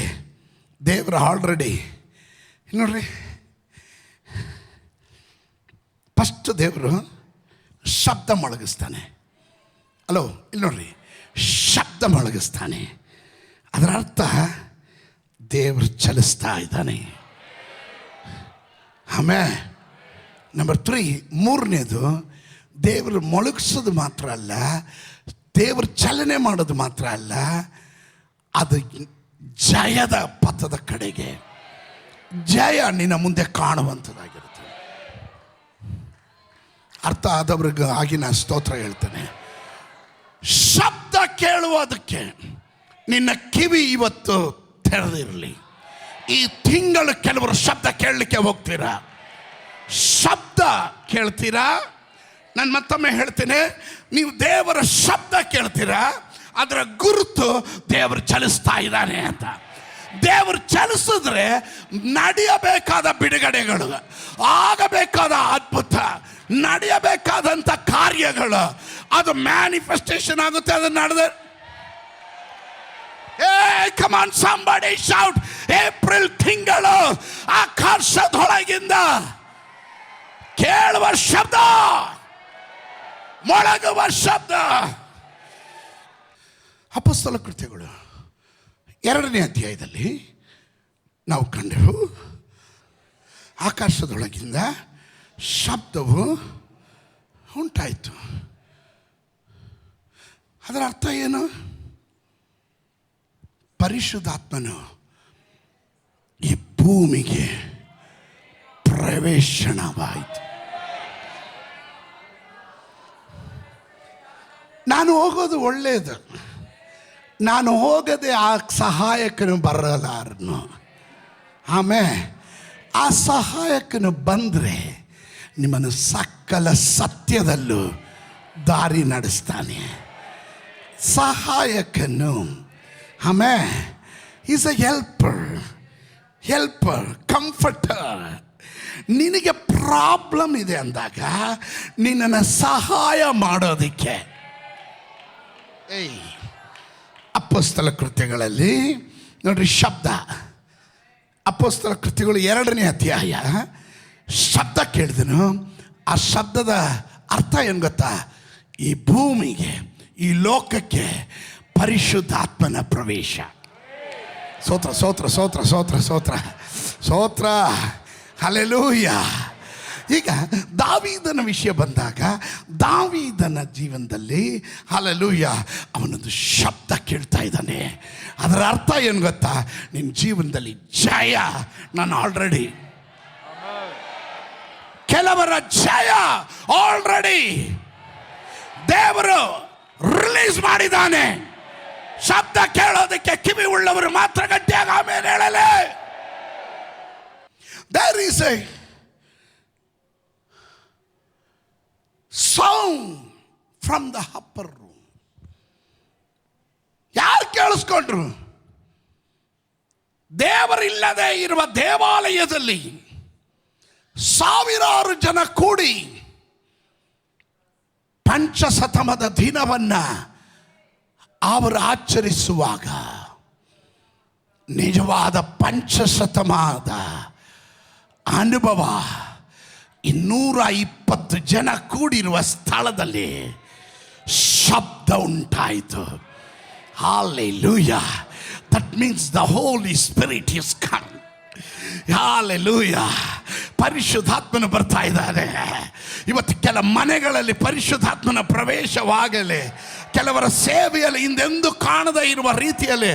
ದೇವರು ಆಲ್ರೆಡಿ ನೋಡ್ರಿ. ಫಸ್ಟ್ ದೇವರು ಶಬ್ದ ಮೊಳಗಿಸ್ತಾನೆ. ಹಲೋ, ಇಲ್ಲಿ ನೋಡ್ರಿ, ಶಬ್ದ ಮೊಳಗಿಸ್ತಾನೆ. ಅದರ ಅರ್ಥ ದೇವರು ಚಲಿಸ್ತಾ ಇದ್ದಾನೆ. ಆಮೇಲೆ ನಂಬರ್ 3, ಮೂರನೇದು, ದೇವರು ಮೊಳಗಿಸೋದು ಮಾತ್ರ ಅಲ್ಲ, ದೇವರು ಚಲನೆ ಮಾಡೋದು ಮಾತ್ರ ಅಲ್ಲ, ಅದು ಜಯದ ಪಥದ ಕಡೆಗೆ ಜಯ ನಿನ್ನ ಮುಂದೆ ಕಾಣುವಂಥದ್ದಾಗಿರುತ್ತೆ. ಅರ್ಥ ಆದವ್ರಿಗೆ ಆಗಿನ ಸ್ತೋತ್ರ ಹೇಳ್ತೇನೆ. ಶಬ್ದ ಕೇಳುವುದಕ್ಕೆ ನಿನ್ನ ಕಿವಿ ಇವತ್ತು ತೆರೆದಿರಲಿ. ಈ ತಿಂಗಳು ಕೆಲವರು ಶಬ್ದ ಕೇಳಲಿಕ್ಕೆ ಹೋಗ್ತೀರಾ, ಶಬ್ದ ಕೇಳ್ತೀರಾ. ನಾನು ಮತ್ತೊಮ್ಮೆ ಹೇಳ್ತೇನೆ, ನೀವು ದೇವರ ಶಬ್ದ ಕೇಳ್ತೀರಾ, ಅದರ ಗುರುತು ದೇವರು ಚಲಿಸ್ತಾ ಇದ್ದಾನೆ ಅಂತ. ದೇವರು ಚಲಿಸಿದ್ರೆ ನಡೆಯಬೇಕಾದ ಬಿಡುಗಡೆಗಳು, ಆಗಬೇಕಾದ ಅದ್ಭುತ, ನಡೆಯಬೇಕಾದಂಥ ಕಾರ್ಯಗಳು ಅದು ಮ್ಯಾನಿಫೆಸ್ಟೇಷನ್ ಆಗುತ್ತೆ. ಅದು ನಡೆದ come on somebody shout, April ತಿಂಗಳು ಆಕಾಶದೊಳಗಿಂದ ಕೇಳುವ ಶಬ್ದ, ಮೊಳಗುವ ಶಬ್ದ. ಅಪೊಸ್ತಲ ಕೃತ್ಯಗಳು 2ನೇ ಅಧ್ಯಾಯದಲ್ಲಿ ನಾವು ಕಂಡೆವು, ಆಕಾಶದೊಳಗಿಂದ ಶಬ್ದವು ಉಂಟಾಯಿತು. ಅದರ ಅರ್ಥ ಏನು? ಪರಿಶುದ್ಧಾತ್ಮನು ಈ ಭೂಮಿಗೆ ಪ್ರವೇಶನವಾಯಿತು. ನಾನು ಹೋಗೋದು ಒಳ್ಳೆಯದು, ನಾನು ಹೋಗದೆ ಆ ಸಹಾಯಕನು ಬರಲಾರನು. ಆಮೇಲೆ ಆ ಸಹಾಯಕನು ಬಂದರೆ ನಿಮ್ಮನ್ನು ಸಕಲ ಸತ್ಯದಲ್ಲೂ ದಾರಿ ನಡೆಸ್ತಾನೆ. ಸಹಾಯಕನು ಆಮೇಲೆ ಈಸ್ ಅ ಹೆಲ್ಪರ್, ಕಂಫರ್ಟರ್. ನಿನಗೆ ಪ್ರಾಬ್ಲಮ್ ಇದೆ ಅಂದಾಗ ನಿನ್ನನ್ನು ಸಹಾಯ ಮಾಡೋದಕ್ಕೆ. ಅಪೊಸ್ತಲ ಕೃತ್ಯಗಳಲ್ಲಿ ನೋಡ್ರಿ, ಶಬ್ದ. ಅಪೊಸ್ತಲ ಕೃತ್ಯಗಳು 2ನೇ ಅಧ್ಯಾಯ. ಶಬ್ದ ಕೇಳಿದನು. ಆ ಶಬ್ದದ ಅರ್ಥ ಏನು ಗೊತ್ತಾ? ಈ ಭೂಮಿಗೆ, ಈ ಲೋಕಕ್ಕೆ ಪರಿಶುದ್ಧಾತ್ಮನ ಪ್ರವೇಶ. ಸ್ತೋತ್ರ ಸ್ತೋತ್ರ ಸ್ತೋತ್ರ ಸ್ತೋತ್ರ ಸ್ತೋತ್ರ ಸ್ತೋತ್ರ, ಹಲ್ಲೆಲೂಯ. ಈಗ ದಾವೀದನ ವಿಷಯ ಬಂದಾಗ, ದಾವೀದನ ಜೀವನದಲ್ಲಿ ಹಲ್ಲೆಲೂಯ ಅವನೊಂದು ಶಬ್ದ ಕೇಳ್ತಾ ಇದ್ದಾನೆ. ಅದರ ಅರ್ಥ ಏನು ಗೊತ್ತಾ? ನಿನ್ನ ಜೀವನದಲ್ಲಿ ಜಯ ನಾನು ಆಲ್ರೆಡಿ, ಕೆಲವರ ಜಯ ಆಲ್ರೆಡಿ ದೇವರು ರಿಲೀಸ್ ಮಾಡಿದ್ದಾನೆ. ಶಬ್ದ ಕೇಳೋದಕ್ಕೆ ಕಿವಿ ಉಳ್ಳವರು ಮಾತ್ರ ಗಟ್ಟಿಯಾಗಿ ಆಮೇಲೆ ಹೇಳಲೇ. There is a sound from the upper room. ಯಾರು ಕೇಳಿಸ್ಕೊಂಡ್ರು? ದೇವರಿಲ್ಲದೆ ಇರುವ ದೇವಾಲಯದಲ್ಲಿ ಸಾವಿರಾರು ಜನ ಕೂಡಿ ಪಂಚಸತಮದ ದಿನವನ್ನ ಅವರು ಆಚರಿಸುವಾಗ ನಿಜವಾದ ಪಂಚಶತಮಾನದ ಅನುಭವ 220 ಜನ ಕೂಡಿರುವ ಸ್ಥಳದಲ್ಲಿ ಶಬ್ದ ಉಂಟಾಯಿತು. Hallelujah. That means the Holy Spirit is come. Hallelujah. ಪರಿಶುದ್ಧಾತ್ಮನ ಬರ್ತಾ ಇದ್ದಾರೆ. ಇವತ್ತು ಕೆಲ ಮನೆಗಳಲ್ಲಿ ಪರಿಶುದ್ಧಾತ್ಮನ ಪ್ರವೇಶವಾಗಲಿ. ಕೆಲವರ ಸೇವೆಯಲ್ಲಿ ಹಿಂದೆಂದೂ ಕಾಣದೇ ಇರುವ ರೀತಿಯಲ್ಲಿ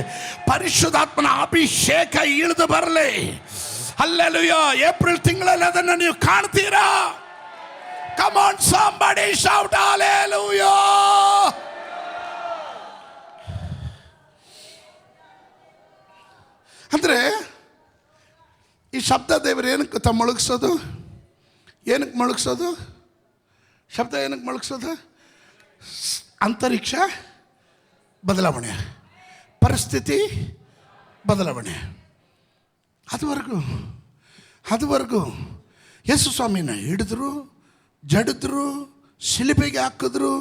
ಪರಿಶುದ್ಧಾತ್ಮನ ಅಭಿಷೇಕ ಇಳಿದು ಬರಲಿ. ಹಲ್ಲೆಲೂಯಾ. ಏಪ್ರಿಲ್ ತಿಂಗಳಲ್ಲಿ ಅದನ್ನು ನೀವು ಕಾಣ್ತೀರಾ. Come on, somebody shout hallelujah. ಅಂದರೆ ಈ ಶಬ್ದ ದೇವರು ಏನಕ್ಕೆ ಮೊಳಗಿಸೋದು? ಏನಕ್ಕೆ ಮೊಳಗಿಸೋದು? ಶಬ್ದ ಏನಕ್ಕೆ ಮೊಳಗಿಸೋದು? ಅಂತರಿಕ್ಷ ಬದಲಾವಣೆ, ಪರಿಸ್ಥಿತಿ ಬದಲಾವಣೆ. ಅದುವರೆಗೂ ಯೇಸು ಸ್ವಾಮಿನ ಹಿಡಿದ್ರು, ಜಡಿದ್ರು, ಶಿಲುಬೆಗೆ ಹಾಕಿದ್ರು,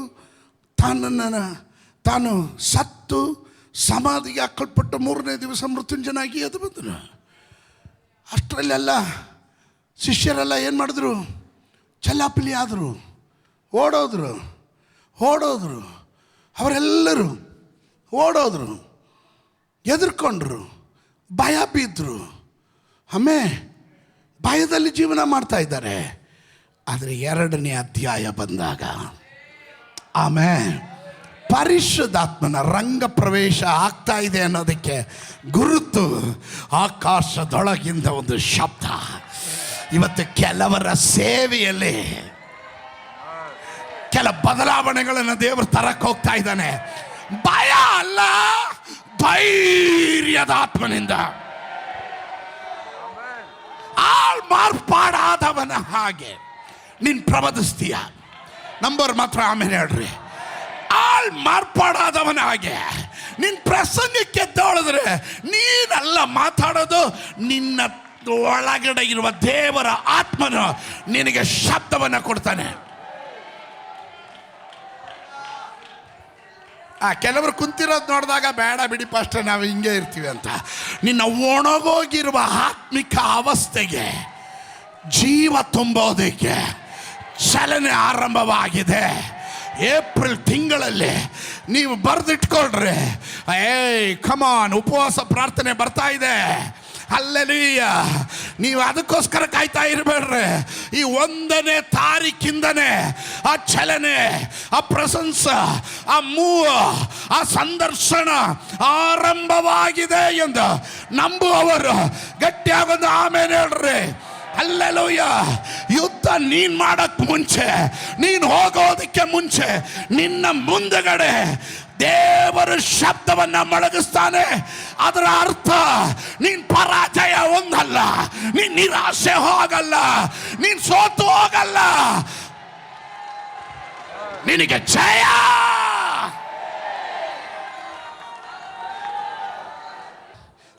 ತಾನು ಸತ್ತು ಸಮಾಧಿಗೆ ಹಾಕಲ್ಪಟ್ಟು 3ನೇ ದಿವಸ ಮೃತ್ಯುಂಜನಾಗಿ ಎದ್ದು ಬಂದನು. ಅಷ್ಟರಲ್ಲೆಲ್ಲ ಶಿಷ್ಯರೆಲ್ಲ ಏನು ಮಾಡಿದ್ರು? ಚಲ್ಲಾಪಿಲಿ ಆದರು, ಓಡೋದ್ರು. ಅವರೆಲ್ಲರೂ ಓಡೋದ್ರು, ಎದುರ್ಕೊಂಡ್ರು, ಭಯ ಬಿದ್ದರು. ಭಯದಲ್ಲಿ ಜೀವನ ಮಾಡ್ತಾ ಇದ್ದಾರೆ. ಆದರೆ 2ನೇ ಅಧ್ಯಾಯ ಬಂದಾಗ ಪರಿಶುದ್ಧಾತ್ಮನ ರಂಗ ಪ್ರವೇಶ ಆಗ್ತಾ ಇದೆ ಅನ್ನೋದಕ್ಕೆ ಗುರುತು ಆಕಾಶದೊಳಗಿಂದ ಒಂದು ಶಬ್ದ. ಇವತ್ತು ಕೆಲವರ ಸೇವೆಯಲ್ಲಿ ಕೆಲ ಬದಲಾವಣೆಗಳನ್ನು ದೇವರು ತರಕ್ಕೆ ಹೋಗ್ತಾ ಇದ್ದಾನೆ. ಭಯ ಅಲ್ಲ, ಧೈರ್ಯದ ಆತ್ಮನಿಂದ ಮಾರ್ಪಾಡಾದವನ ಹಾಗೆ ನೀನು ಪ್ರವದಿಸ್ತೀಯ. ನಂಬರ್ ಮಾತ್ರ ಆಮೇಲೆ ಹೇಳ್ರಿ. ಮಾರ್ಪಾಡಾದವನ ಹಾಗೆ ನಿನ್ನ ಪ್ರಸಂಗಕ್ಕೆ ಎದ್ದೊಳಿದ್ರೆ ನೀನಲ್ಲ ಮಾತಾಡೋದು, ನಿನ್ನ ಒಳಗಡೆ ಇರುವ ದೇವರ ಆತ್ಮನು ನಿನಗೆ ಶಬ್ದವನ್ನು ಕೊಡ್ತಾನೆ. ಕೆಲವರು ಕುಂತಿರೋದು ನೋಡಿದಾಗ ಬೇಡ ಬಿಡಿ ಪಾಸ್ಟರ್ ನಾವು ಹಿಂಗೆ ಇರ್ತೀವಿ ಅಂತ. ನಿನ್ನ ಒಣಗೋಗಿರುವ ಆತ್ಮಿಕ ಅವಸ್ಥೆಗೆ ಜೀವ ತುಂಬೋದಕ್ಕೆ ಚಲನೆ ಆರಂಭವಾಗಿದೆ. ಏಪ್ರಿಲ್ ತಿಂಗಳಲ್ಲಿ ನೀವು ಬರೆದಿಟ್ಕೊಳ್ರಿ. ಕಮಾನ್, ಉಪವಾಸ ಪ್ರಾರ್ಥನೆ ಬರ್ತಾ ಇದೆ. ಹಲ್ಲೆಲೂಯಾ. ನೀವು ಅದಕ್ಕೋಸ್ಕರ ಕಾಯ್ತಾ ಇರಬೇಡ್ರಿ. ಈ 1ನೇ ತಾರೀಕಿಂದನೇ ಆ ಚಲನೆ, ಆ ಪ್ರೆಸೆನ್ಸ್, ಆ ಮೂವ್, ಆ ಸಂದರ್ಶನ ಆರಂಭವಾಗಿದೆ ಎಂದು ನಂಬುವವರು ಗಟ್ಟಿಯಾಗೊಂದು ಆಮೇಲೆ ಹೇಳ್ರಿ. ಹಲ್ಲೆಲೂಯಾ. ಯುದ್ಧ ನೀನ್ ಮಾಡಕ್ ಮುಂಚೆ, ನೀನು ಹೋಗೋದಕ್ಕೆ ಮುಂಚೆ ನಿನ್ನ ಮುಂದಗಡೆ ದೇವರು ಶಬ್ದವನ್ನ ಮೊಳಗಿಸ್ತಾನೆ. ಅದರ ಅರ್ಥ ನೀನ್ ಪರಾಜಯ ಹೊಂದಲ್ಲ, ನೀನ್ ನಿರಾಶೆ ಹೋಗಲ್ಲ, ನೀನ್ ಸೋತು ಹೋಗಲ್ಲ, ನಿನಗೆ ಜಯ.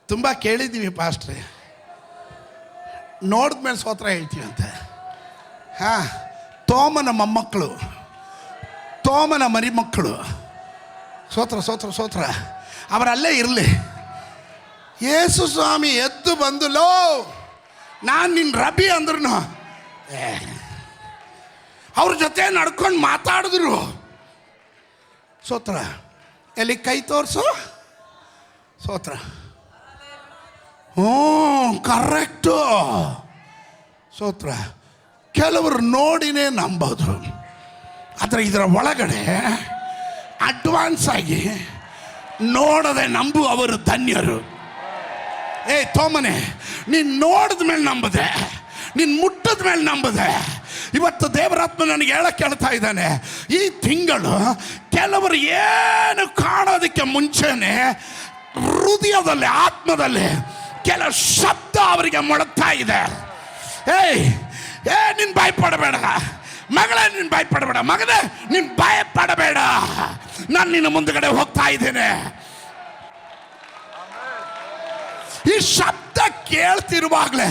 ತುಂಬಾ ಕೇಳಿದ್ದೀವಿ ಪಾಸ್ಟ್ರೆ, ನೋಡಿದ್ಮೇಲೆ ಸ್ತೋತ್ರ ಹೇಳ್ತೀವಿ ಅಂತ. ತೋಮನ ಮೊಮ್ಮಕ್ಕಳು, ತೋಮನ ಮರಿಮಕ್ಕಳು, ಸ್ತೋತ್ರ ಅವರಲ್ಲೇ ಇರಲಿ. ಯೇಸು ಸ್ವಾಮಿ ಎದ್ದು ಬಂದು, ಲೋ ನಾನು ನಿನ್ನ ರಬಿ ಅಂದ್ರೂ ಅವ್ರ ಜೊತೆ ನಡ್ಕೊಂಡು ಮಾತಾಡಿದ್ರು. ಸ್ತೋತ್ರ. ಎಲ್ಲಿ ಕೈ ತೋರಿಸು. ಸ್ತೋತ್ರ. ಕರೆಕ್ಟು. ಸ್ತೋತ್ರ. ಕೆಲವರು ನೋಡಿನೇ ನಂಬೋದು, ಆದರೆ ಇದರ ಒಳಗಡೆ ಅಡ್ವಾನ್ಸ್ ಆಗಿ ನೋಡದೆ ನಂಬುವವರು ಧನ್ಯರು. ತೋಮನೆ, ನೀನು ನೋಡಿದ ಮೇಲೆ ನಂಬದೆ, ನೀನು ಮುಟ್ಟಿದ ಮೇಲೆ ನಂಬದೆ. ಇವತ್ತು ದೇವರಾತ್ಮ ನನಗೆ ಹೇಳಕ್ಕೆ ಹೇಳ್ತಾ ಇದ್ದಾನೆ, ಈ ತಿಂಗಳು ಕೆಲವರು ಏನು ಕಾಣೋದಕ್ಕೆ ಮುಂಚೆನೆ ಹೃದಯದಲ್ಲಿ, ಆತ್ಮದಲ್ಲಿ ಕೆಲವು ಶಬ್ದ ಅವರಿಗೆ ಮೊಳಗ್ತಾ ಇದೆ. ನೀನು ಭಯಪಡಬೇಡ ಮಗಳೇ, ನೀನು ಭಯಪಡಬೇಡ ಮಗನೇ, ನೀನು ಭಯಪಡಬೇಡ, ನಾನು ನಿನ್ನ ಮುಂದಗಡೆ ಹೋಗ್ತಾ ಇದ್ದೇನೆ. ಈ ಶಬ್ದ ಕೇಳ್ತಿರುವಾಗಲೇ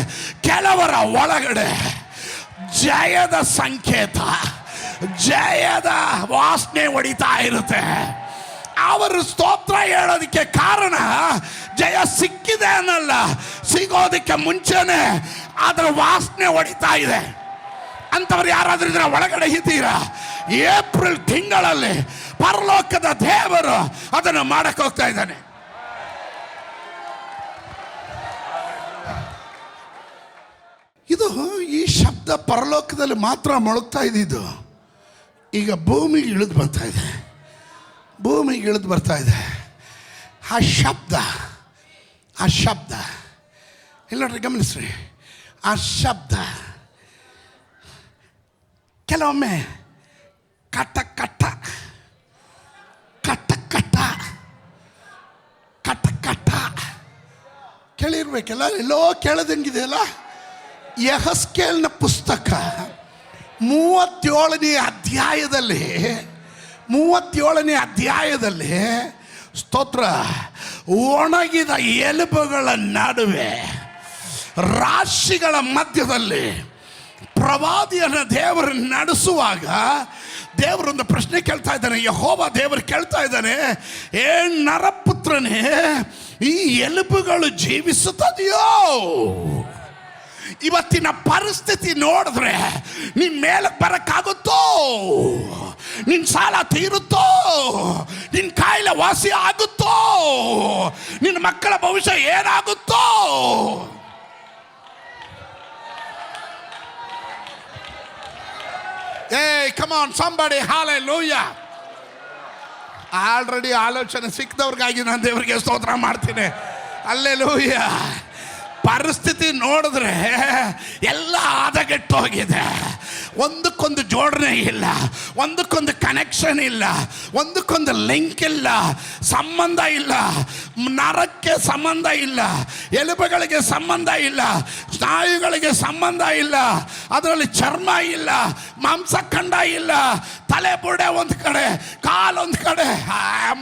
ಕೆಲವರ ಒಳಗಡೆ ಜಯದ ಸಂಕೇತ, ಜಯದ ವಾಸನೆ ಹೊಡಿತಾ ಇರುತ್ತೆ. ಅವರು ಸ್ತೋತ್ರ ಹೇಳೋದಕ್ಕೆ ಕಾರಣ ಜಯ ಸಿಕ್ಕಿದೆ ಅನ್ನಲ್ಲ, ಸಿಗೋದಕ್ಕೆ ಮುಂಚೆನೆ ಅದರ ವಾಸನೆ ಹೊಡಿತಾ ಇದೆ. ಅಂತವ್ರು ಯಾರಾದ್ರೂ ಇದ್ರೆ ಒಳಗಡೆ ಇದ್ದೀರಾ? ಏಪ್ರಿಲ್ ತಿಂಗಳಲ್ಲಿ ಪರಲೋಕದ ದೇವರು ಅದನ್ನು ಮಾಡಕ್ ಹೋಗ್ತಾ ಇದ್ದಾನೆ. ಇದು ಈ ಶಬ್ದ ಪರಲೋಕದಲ್ಲಿ ಮಾತ್ರ ಮೊಳಗ್ತಾ ಇದ್ದಿದ್ದು, ಈಗ ಭೂಮಿಗೆ ಇಳಿದು ಬರ್ತಾ ಇದೆ. ಭೂಮಿಗೆ ಇಳಿದು ಬರ್ತಾ ಇದೆ. ಆ ಶಬ್ದ ಇಲ್ಲ ನೋಡ್ರಿ, ಗಮನಿಸ್ರಿ. ಆ ಶಬ್ದ ಕೆಲವೊಮ್ಮೆ ಕಟ್ಟ ಕಟ್ಟ ಕಟ್ಟ ಕಟ್ಟ ಕಟ್ಟ ಕಟ್ಟ ಕೇಳಿರ್ಬೇಕಲ್ಲ, ಎಲ್ಲೋ ಕೇಳದಂಗಿದೆಯಲ್ಲ. ಯೆಹೆಸ್ಕೇಲನ ಪುಸ್ತಕ 37ನೇ ಅಧ್ಯಾಯದಲ್ಲಿ ಸ್ತೋತ್ರ, ಒಣಗಿದ ಎಲುಬುಗಳ ನಡುವೆ ರಾಶಿಗಳ ಮಧ್ಯದಲ್ಲಿ ಪ್ರವಾದಿಯನ್ನು ದೇವರು ನಡೆಸುವಾಗ ದೇವರೊಂದು ಪ್ರಶ್ನೆ ಕೇಳ್ತಾ ಇದ್ದಾನೆ. ಯೆಹೋವ ದೇವರು ಕೇಳ್ತಾ ಇದ್ದಾನೆ, ಏ ನರಪುತ್ರನೇ, ಈ ಎಲುಬುಗಳು ಜೀವಿಸುತ್ತದೆಯೋ? ಇವತ್ತಿನ ಪರಿಸ್ಥಿತಿ ನೋಡಿದ್ರೆ ನಿನ್ ಮೇಲೆ ಬರಕ್ಕಾಗುತ್ತೋ? ನಿನ್ ಸಾಲ ತೀರುತ್ತೋ? ನಿನ್ ಕಾಯಿಲೆ ವಾಸಿ ಆಗುತ್ತೋ? ನಿನ್ನ ಮಕ್ಕಳ ಭವಿಷ್ಯ ಏನಾಗುತ್ತೋ? Hey, come on, somebody, hallelujah. Already ಆಲೋಚನೆ ಸಿಕ್ಕದವ್ರಿಗಾಗಿ ನಾನು ದೇವರಿಗೆ ಸ್ತೋತ್ರ ಮಾಡ್ತೀನಿ. ಹಲ್ಲೆಲೂಯಾ. ಪರಿಸ್ಥಿತಿ ನೋಡಿದ್ರೆ ಎಲ್ಲ ಹದಗೆಟ್ಟೋಗಿದೆ. ಒಂದಕ್ಕೊಂದು ಜೋಡಣೆ ಇಲ್ಲ, ಒಂದಕ್ಕೊಂದು ಕನೆಕ್ಷನ್ ಇಲ್ಲ, ಒಂದಕ್ಕೊಂದು ಲಿಂಕ್ ಇಲ್ಲ, ಸಂಬಂಧ ಇಲ್ಲ. ನರಕ್ಕೆ ಸಂಬಂಧ ಇಲ್ಲ, ಎಲುಬುಗಳಿಗೆ ಸಂಬಂಧ ಇಲ್ಲ, ಸ್ನಾಯುಗಳಿಗೆ ಸಂಬಂಧ ಇಲ್ಲ, ಅದರಲ್ಲಿ ಚರ್ಮ ಇಲ್ಲ, ಮಾಂಸಖಂಡ ಇಲ್ಲ, ತಲೆ ಬುಡೆ ಒಂದು ಕಡೆ, ಕಾಲೊಂದು ಕಡೆ,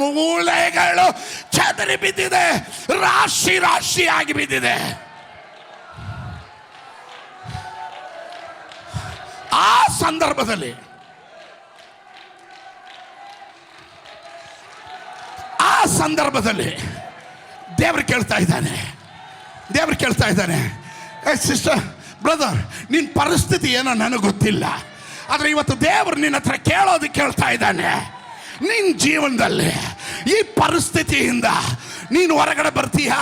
ಮೂಳೆಗಳು ಚದರಿ ಬಿದ್ದಿದೆ, ರಾಶಿ ರಾಶಿಯಾಗಿ ಬಿದ್ದಿದೆ. ಆ ಸಂದರ್ಭದಲ್ಲಿ ದೇವರು ಕೇಳ್ತಾ ಇದ್ದಾನೆ, ಏ ಸಿಸ್ಟರ್, ಬ್ರದರ್, ನಿನ್ನ ಪರಿಸ್ಥಿತಿ ಏನೋ ನನಗೆ ಗೊತ್ತಿಲ್ಲ, ಆದರೆ ಇವತ್ತು ದೇವರು ನಿನ್ನ ಹತ್ರ ಕೇಳೋದಕ್ಕೆ ಕೇಳ್ತಾ ಇದ್ದಾನೆ. ನಿನ್ನ ಜೀವನದಲ್ಲಿ ಈ ಪರಿಸ್ಥಿತಿಯಿಂದ ನೀನು ಹೊರಗಡೆ ಬರ್ತೀಯಾ?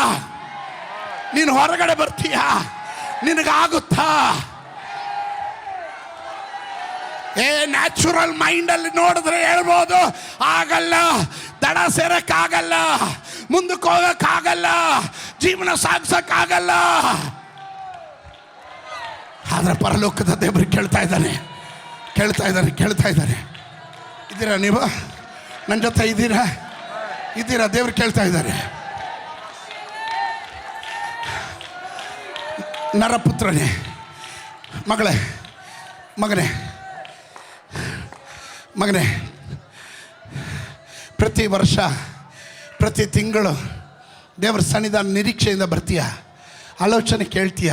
ನಿನಗಾಗುತ್ತಾ? ನ್ಯಾಚುರಲ್ ಮೈಂಡಲ್ಲಿ ನೋಡಿದ್ರೆ ಹೇಳ್ಬೋದು, ಆಗಲ್ಲ, ದಡ ಸೇರಕ್ಕಾಗಲ್ಲ, ಮುಂದಕ್ಕೆ ಹೋಗಕ್ಕಾಗಲ್ಲ, ಜೀವನ ಸಾಗಿಸಕ್ಕಾಗಲ್ಲ. ಆದ್ರೆ ಪರಲೋಕದ ದೇವರು ಕೇಳ್ತಾ ಇದ್ದಾನೆ. ಇದ್ದೀರಾ ನೀವು? ನನ್ನ ಜೊತೆ ಇದ್ದೀರಾ? ದೇವರು ಕೇಳ್ತಾ ಇದ್ದಾರೆ, ನರಪುತ್ರನೇ, ಮಗನೇ, ಪ್ರತಿ ವರ್ಷ ಪ್ರತಿ ತಿಂಗಳು ದೇವರ ಸನ್ನಿಧಾನ ನಿರೀಕ್ಷೆಯಿಂದ ಬರ್ತೀಯ, ಆಲೋಚನೆ ಕೇಳ್ತೀಯ.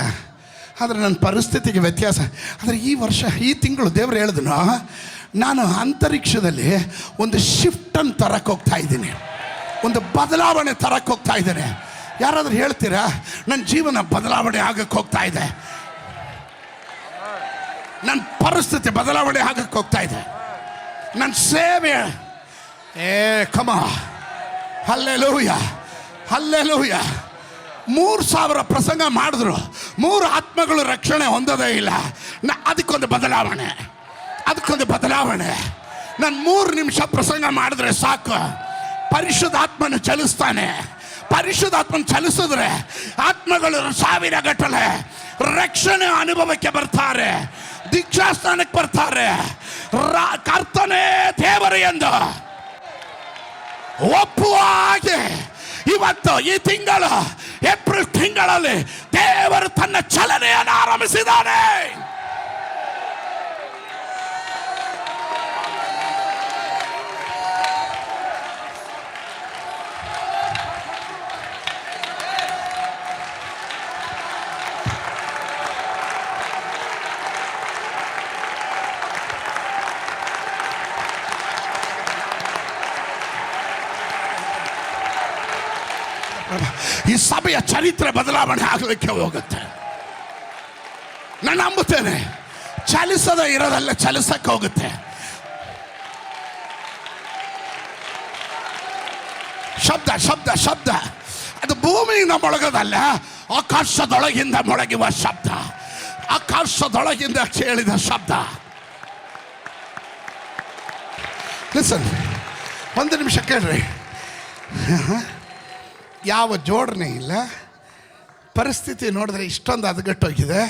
ಆದರೆ ನನ್ನ ಪರಿಸ್ಥಿತಿಗೆ ವ್ಯತ್ಯಾಸ. ಆದರೆ ಈ ವರ್ಷ, ಈ ತಿಂಗಳು ದೇವರು ಹೇಳಿದನು, ನಾನು ಅಂತರಿಕ್ಷದಲ್ಲಿ ಒಂದು ಶಿಫ್ಟನ್ನು ತರಕ್ಕೆ ಹೋಗ್ತಾ ಇದ್ದೀನಿ, ಒಂದು ಬದಲಾವಣೆ ತರಕ್ಕೆ ಹೋಗ್ತಾ ಇದ್ದೇನೆ. ಯಾರಾದರೂ ಹೇಳ್ತೀರಾ, ನನ್ನ ಜೀವನ ಬದಲಾವಣೆ ಆಗಕ್ಕೆ ಹೋಗ್ತಾ ಇದೆ, ನನ್ನ ಪರಿಸ್ಥಿತಿ ಬದಲಾವಣೆ ಆಗಕ್ಕೆ ಹೋಗ್ತಾ ಇದೆ, ನನ್ನ ಸೇವೆ ಕಮ ಹಲ್ಲೆಲೂಯಾ 3000 ಪ್ರಸಂಗ ಮಾಡಿದ್ರು, 3 ಆತ್ಮಗಳು ರಕ್ಷಣೆ ಹೊಂದೋದೇ ಇಲ್ಲ. ಅದಕ್ಕೊಂದು ಬದಲಾವಣೆ. ನಾನು 3 ನಿಮಿಷ ಪ್ರಸಂಗ ಮಾಡಿದ್ರೆ ಸಾಕು, ಪರಿಶುದ್ಧಾತ್ಮನ ಚಲಿಸ್ತಾನೆ. ಪರಿಶುದ್ಧಾತ್ಮನ ಚಲಿಸಿದ್ರೆ ಆತ್ಮಗಳು 1000 ಗಟ್ಟಲೆ ರಕ್ಷಣೆ ಅನುಭವಕ್ಕೆ ಬರ್ತಾರೆ, ದೀಕ್ಷಾಸ್ಥಾನಕ್ಕೆ ಬರ್ತಾರೆ. ಕರ್ತನೇ ದೇವರು ಎಂದು ಒಪ್ಪುವ ಹಾಗೆ ಇವತ್ತು ಈ ತಿಂಗಳು, ಏಪ್ರಿಲ್ ತಿಂಗಳಲ್ಲಿ ದೇವರು ತನ್ನ ಚಲನೆಯನ್ನು ಆರಂಭಿಸಿದ್ದಾನೆ. ಈ ಸಭೆಯ ಚರಿತ್ರೆ ಬದಲಾವಣೆ ಆಗಲಿಕ್ಕೆ ಹೋಗುತ್ತೆ. ನಾನು ನಂಬುತ್ತೇನೆ, ಚಲಿಸದ ಇರೋದಲ್ಲ, ಚಲಿಸಕ್ಕೆ ಹೋಗುತ್ತೆ. ಶಬ್ದ ಶಬ್ದ ಶಬ್ದ ಅದು ಭೂಮಿಯಿಂದ ಮೊಳಗೋದಲ್ಲ, ಆಕಾಶದೊಳಗಿಂದ ಮೊಳಗುವ ಶಬ್ದ, ಆಕಾಶದೊಳಗಿಂದ ಕೇಳಿದ ಶಬ್ದ. ಲಿಸನ್, ಒಂದು ನಿಮಿಷ ಕೇಳ್ರಿ. ಯಾವ ಜೋಡಣೆ ಇಲ್ಲ, ಪರಿಸ್ಥಿತಿ ನೋಡಿದ್ರೆ ಇಷ್ಟೊಂದು ಹದಗೆಟ್ಟೋಗಿದೆ.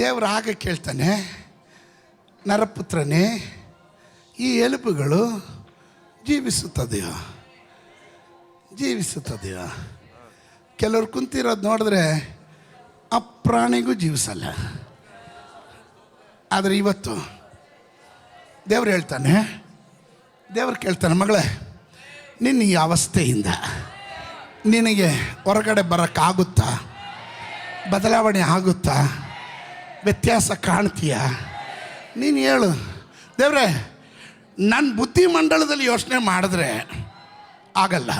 ದೇವರು ಆಗ ಕೇಳ್ತಾನೆ, ನರಪುತ್ರನೇ, ಈ ಎಲುಬುಗಳು ಜೀವಿಸುತ್ತದೆಯೋ? ಕೆಲವ್ರು ಕುಂತಿರೋದು ನೋಡಿದ್ರೆ ಆ ಪ್ರಾಣಿಗೂ ಜೀವಿಸಲ್ಲ. ಆದರೆ ಇವತ್ತು ದೇವ್ರು ಹೇಳ್ತಾನೆ, ದೇವ್ರು ಕೇಳ್ತಾನೆ, ಮಗಳೇ, ನಿನ್ನ ಈ ಅವಸ್ಥೆಯಿಂದ ನಿನಗೆ ಹೊರಗಡೆ ಬರೋಕ್ಕಾಗುತ್ತಾ? ಬದಲಾವಣೆ ಆಗುತ್ತಾ? ವ್ಯತ್ಯಾಸ ಕಾಣ್ತೀಯ? ನೀನು ಹೇಳು. ದೇವ್ರೆ, ನನ್ನ ಬುದ್ಧಿಮಂಡಲದಲ್ಲಿ ಯೋಚನೆ ಮಾಡಿದ್ರೆ ಆಗಲ್ಲ,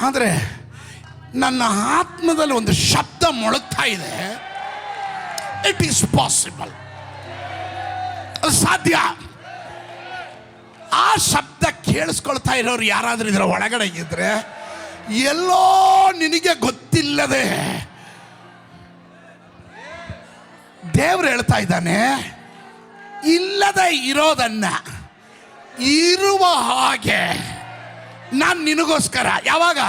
ಆದರೆ ನನ್ನ ಆತ್ಮದಲ್ಲಿ ಒಂದು ಶಬ್ದ ಮೊಳಗ್ತಾ ಇದೆ. ಇಟ್ ಈಸ್ ಪಾಸಿಬಲ್, ಅದು ಸಾಧ್ಯ. ಆ ಶಬ್ದ ಕೇಳಿಸ್ಕೊಳ್ತಾ ಇರೋರು ಯಾರಾದರೂ ಇದರ ಒಳಗಡೆ ಇದ್ರೆ, ಎಲ್ಲೋ ನಿನಗೆ ಗೊತ್ತಿಲ್ಲದೆ ದೇವ್ರು ಹೇಳ್ತಾ ಇದ್ದಾನೆ, ಇಲ್ಲದೆ ಇರೋದನ್ನ ಇರುವ ಹಾಗೆ ನಾನು ನಿನಗೋಸ್ಕರ. ಯಾವಾಗ?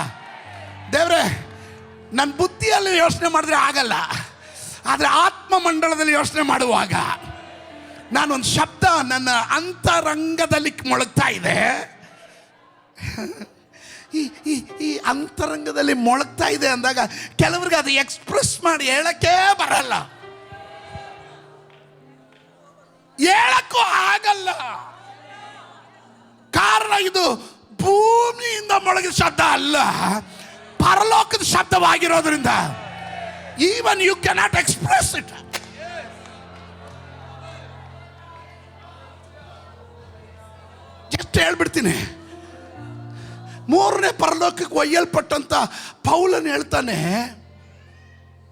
ದೇವ್ರೆ, ನನ್ನ ಬುದ್ಧಿಯಲ್ಲಿ ಯೋಚನೆ ಮಾಡಿದ್ರೆ ಆಗಲ್ಲ, ಆದರೆ ಆತ್ಮ ಮಂಡಲದಲ್ಲಿ ಯೋಚನೆ ಮಾಡುವಾಗ ನಾನೊಂದು ಶಬ್ದ ನನ್ನ ಅಂತರಂಗದಲ್ಲಿ ಮೊಳಗ್ತಾ ಇದೆ. ಈ ಅಂತರಂಗದಲ್ಲಿ ಮೊಳಗ್ತಾ ಇದೆ ಅಂದಾಗ ಕೆಲವ್ರಿಗೆ ಅದು ಎಕ್ಸ್ಪ್ರೆಸ್ ಮಾಡಿ ಹೇಳಕ್ಕೆ ಬರಲ್ಲ, ಹೇಳಕ್ಕೂ ಆಗಲ್ಲ. ಕಾರಣ ಇದು ಭೂಮಿಯಿಂದ ಮೊಳಗಿದ ಶಬ್ದ ಅಲ್ಲ, ಪರಲೋಕದ ಶಬ್ದವಾಗಿರೋದ್ರಿಂದ even you cannot express it. ಎಷ್ಟು ಹೇಳ್ಬಿಡ್ತೀನಿ. 3ನೇ ಪರಲೋಕಕ್ಕೆ ಒಯ್ಯಲ್ಪಟ್ಟಂತ ಪೌಲನ್ ಹೇಳ್ತಾನೆ,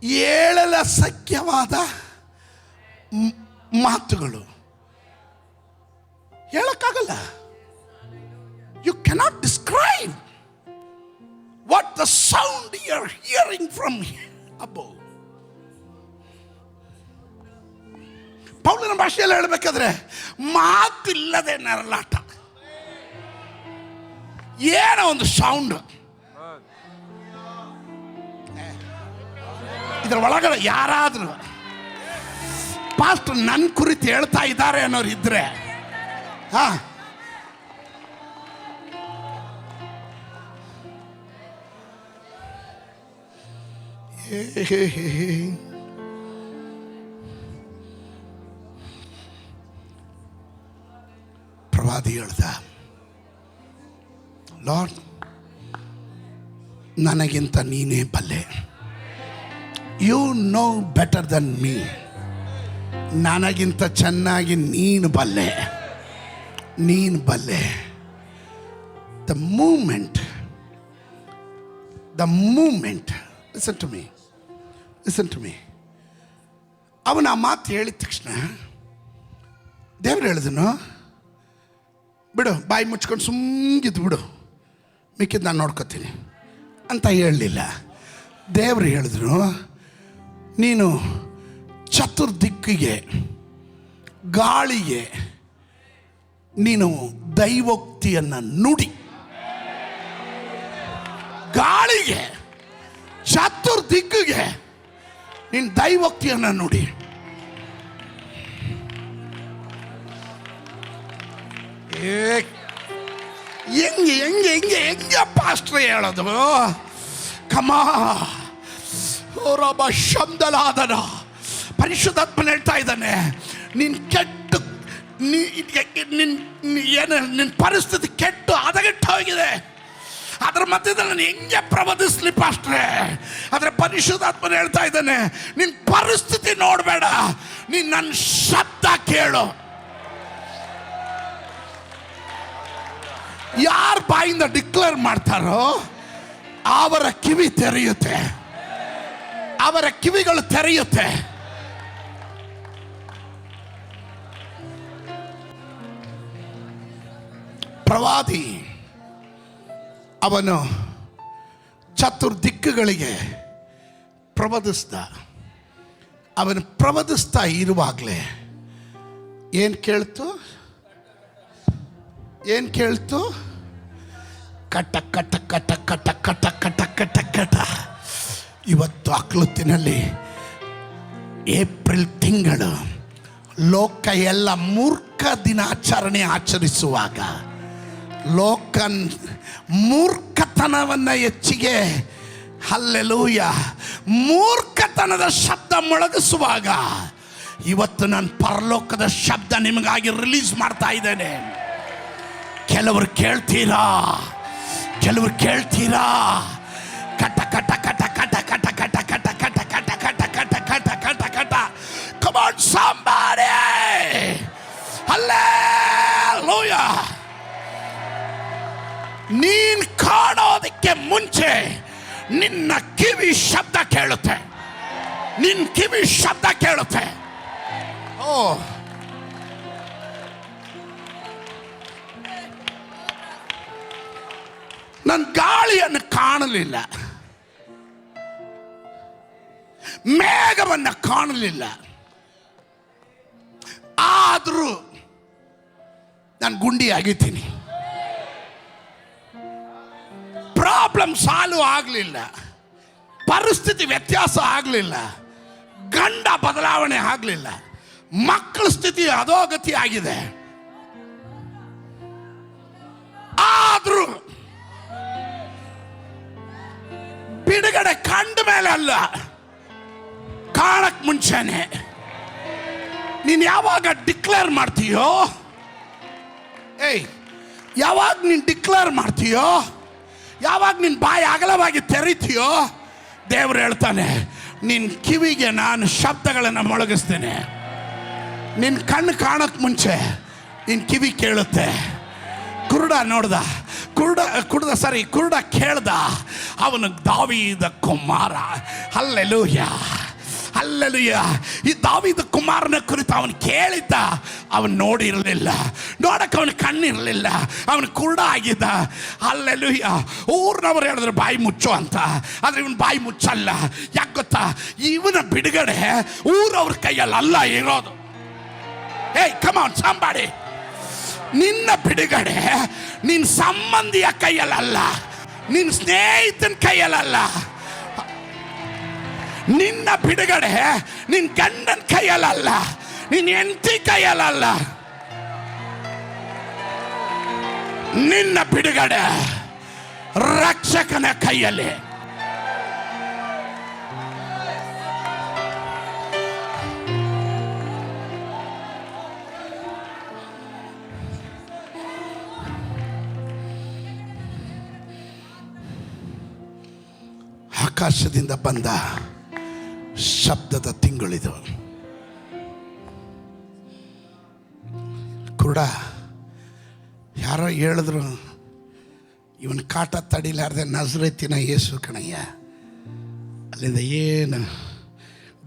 ಹೇಳಲ ಸಖ್ಯವಾದ ಮಾತುಗಳು ಹೇಳಕ್ಕಾಗಲ್ಲ. You cannot describe what the sound you are hearing from above. ಪೌಲನ ಭಾಷೆಯಲ್ಲಿ ಹೇಳಬೇಕಾದ್ರೆ ಮಾತಿಲ್ಲದೆ ನರಳಾಟ, ಏನೋ ಒಂದು ಸೌಂಡ್. ಇದರ ಒಳಗಡೆ ಯಾರಾದರೂ ಪಾಸ್ಟರ್ ನನ್ನ ಕುರಿತು ಹೇಳ್ತಾ ಇದ್ದಾರೆ ಅನ್ನೋರು ಇದ್ರೆ, ಪ್ರವಾದಿ ಹೇಳ್ದ, ಲಾರ್ಡ್, ನನಗಿಂತ ನೀನೇ ಬಲ್ಲೆ. You know better than me. ನನಗಿಂತ ಚೆನ್ನಾಗಿ ನೀನು ಬಲ್ಲೆ. The moment listen to me. ಅವನ ಆ ಮಾತು ಹೇಳಿದ ತಕ್ಷಣ ದೇವ್ರು ಹೇಳಿದನು, ಬಿಡು, ಬಾಯಿ ಮುಚ್ಕೊಂಡು ಸುಮ್ಮಗಿದ್ದು ಬಿಡು, ಮಿಕ್ಕಿದ್ದು ನಾನು ನೋಡ್ಕೊತೀನಿ ಅಂತ ಹೇಳಲಿಲ್ಲ. ದೇವರು ಹೇಳಿದ್ರು, ನೀನು ಚತುರ್ದಿಕ್ಕಿಗೆ, ಗಾಳಿಗೆ ನೀನು ದೈವೋಕ್ತಿಯನ್ನು ನುಡಿ. ಗಾಳಿಗೆ, ಚತುರ್ದಿಕ್ಕಿಗೆ ನೀನು ದೈವೋಕ್ತಿಯನ್ನು ನುಡಿ. ಹೆಂಗೆ ಪಾಸ್ಟ್ರೆ ಹೇಳೋದು? ಕಮಾ ಶಬ್ದಲಾದನ ಪರಿಶುದ್ಧಾತ್ಮನ ಹೇಳ್ತಾ ಇದ್ದಾನೆ, ನಿನ್ನ ಕೆಟ್ಟು ನಿನ್ನ ಪರಿಸ್ಥಿತಿ ಕೆಟ್ಟು ಹದಗೆಟ್ಟು ಹೋಗಿದೆ. ಅದರ ಮಧ್ಯದಲ್ಲಿ ನಾನು ಹೆಂಗೆ ಪ್ರಬಂಧಿಸ್ಲಿ ಪಾಸ್ಟ್ರೆ? ಆದರೆ ಪರಿಶುದ್ಧಾತ್ಮನ ಹೇಳ್ತಾ ಇದ್ದಾನೆ, ನಿನ್ನ ಪರಿಸ್ಥಿತಿ ನೋಡಬೇಡ, ನೀನು ನನ್ನ ಶಬ್ದ ಕೇಳು. ಯಾರು ಬಾಯಿಂದ ಡಿಕ್ಲೇರ್ ಮಾಡ್ತಾರೋ ಅವರ ಕಿವಿ ತೆರೆಯುತ್ತೆ, ಅವರ ಕಿವಿಗಳು ತೆರೆಯುತ್ತೆ. ಪ್ರವಾದಿ ಅವನು ಚತುರ್ದಿಕ್ಕುಗಳಿಗೆ ಪ್ರವದಿಸ್ದ. ಅವನು ಪ್ರವದಿಸ್ತಾ ಇರುವಾಗಲೇ ಏನು ಕೇಳ್ತು? ಕಟ ಕಟ ಕಟ ಕಟ ಕಟ ಕಟ ಕಟ ಕಟ. ಇವತ್ತು ಅಕ್ಲುತ್ತಿನಲ್ಲಿ ಏಪ್ರಿಲ್ ತಿಂಗಳು ಲೋಕ ಎಲ್ಲ ಮೂರ್ಖ ದಿನಾಚರಣೆ ಆಚರಿಸುವಾಗ ಲೋಕ ಮೂರ್ಖತನವನ್ನು ಹೆಚ್ಚಿಗೆ, ಹಲ್ಲೆಲೂಯ, ಮೂರ್ಖತನದ ಶಬ್ದ ಮೊಳಗಿಸುವಾಗ ಇವತ್ತು ನಾನು ಪರಲೋಕದ ಶಬ್ದ ನಿಮಗಾಗಿ ರಿಲೀಸ್ ಮಾಡ್ತಾ ಇದ್ದೇನೆ. ಕೆಲವರು ಕೇಳ್ತೀರಾ, ಕೆಲವರು ಕೇಳ್ತೀರಾ. ಕಟ ಕಟ ಕಟ ಕಟ ಕಟ ಕಟ ಕಟ ಕಟ ಕಟ ಕಟ ಕಟ ಕಟ ಕಟ ಕಟ. Come on somebody. Hallelujah. ನೀನ್ ಕಾಣೋದಕ್ಕೆ ಮುಂಚೆ ನಿನ್ನ ಕಿವಿ ಶಬ್ದ ಕೇಳುತ್ತೆ, ನಿನ್ನ ಕಿವಿ ಶಬ್ದ ಕೇಳುತ್ತೆ. ಓ, ನನ್ನ ಗಾಳಿಯನ್ನು ಕಾಣಲಿಲ್ಲ, ಮೇಘವನ್ನು ಕಾಣಲಿಲ್ಲ, ಆದರೂ ನಾನು ಗುಂಡಿ ಆಗಿದ್ದೀನಿ. ಪ್ರಾಬ್ಲಮ್ ಸಾಲ್ವ್ ಆಗಲಿಲ್ಲ, ಪರಿಸ್ಥಿತಿ ವ್ಯತ್ಯಾಸ ಆಗಲಿಲ್ಲ, ಗಂಡ ಬದಲಾವಣೆ ಆಗಲಿಲ್ಲ, ಮಕ್ಕಳ ಸ್ಥಿತಿ ಅಧೋಗತಿ ಆಗಿದೆ. ಆದರೂ ಬಿಡುಗಡೆ ಕಂಡ ಮೇಲೆ ಅಲ್ಲ, ಕಾಣಕ್ ಮುಂಚೆನೆ ನೀನು ಯಾವಾಗ ಡಿಕ್ಲೇರ್ ಮಾಡ್ತೀಯೋ, ಯಾವಾಗ ನೀನು ಡಿಕ್ಲೇರ್ ಮಾಡ್ತೀಯೋ, ಯಾವಾಗ ನಿನ್ನ ಬಾಯಿ ಅಗಲವಾಗಿ ತೆರಿತೀಯೋ, ದೇವರು ಹೇಳ್ತಾನೆ ನಿನ್ನ ಕಿವಿಗೆ ನಾನು ಶಬ್ದಗಳನ್ನು ಮೊಳಗಿಸ್ತೇನೆ. ನಿನ್ನ ಕಣ್ಣು ಕಾಣಕ್ಕೆ ಮುಂಚೆ ನಿನ್ನ ಕಿವಿ ಕೇಳುತ್ತೆ. ಕುರುಡ ನೋಡ್ದ, ಕುರುಡ ಕೇಳ್ದ, ಅವನು ದಾವೀದ ಕುಮಾರ. Hallelujah, hallelujah. ಈ ದಾವೀದ ಕುಮಾರನ ಕುರಿತು ಅವನು ಕೇಳಿದ್ದ, ಅವನು ನೋಡಿರಲಿಲ್ಲ, ನೋಡಕ್ಕೆ ಅವನ ಕಣ್ಣಿರಲಿಲ್ಲ, ಅವನು ಕುರುಡ ಆಗಿದ್ದ. ಹಲ್ಲೆಲೂಯ. ಊರಿನವರು ಹೇಳಿದ್ರು ಬಾಯಿ ಮುಚ್ಚು ಅಂತ, ಆದರೆ ಇವನು ಬಾಯಿ ಮುಚ್ಚಲ್ಲ. ಯಾಕೆ ಗೊತ್ತಾ? ಇವನ ಬಿಡುಗಡೆ ಊರವ್ರ ಕೈಯಲ್ಲಿ ಅಲ್ಲ ಇರೋದು. Come on somebody. ನಿನ್ನ ಬಿಡುಗಡೆ ನಿನ್ನ ಸಂಬಂಧಿಯ ಕೈಯಲ್ಲ, ನಿನ್ನ ಸ್ನೇಹಿತನ ಕೈಯಲ್ಲ. ನಿನ್ನ ಬಿಡುಗಡೆ ನಿನ್ನ ಗಂಡನ ಕೈಯಲ್ಲ, ನಿನ್ನ ಹೆಂಡತಿ ಕೈಯಲ್ಲ. ನಿನ್ನ ಬಿಡುಗಡೆ ರಕ್ಷಕನ ಕೈಯಲ್ಲಿ. ಆಕಾಶದಿಂದ ಬಂದ ಶಬ್ದದ ತಿಂಗಳಿದು. ಕುರುಡ ಯಾರೋ ಹೇಳಿದ್ರು, ಇವನ್ ಕಾಟ ತಡಿಲಾರ್ದೆ ನಜರೇತಿನ ಯೇಸು ಕಣಯ್ಯ. ಅಲ್ಲಿಂದ ಏನು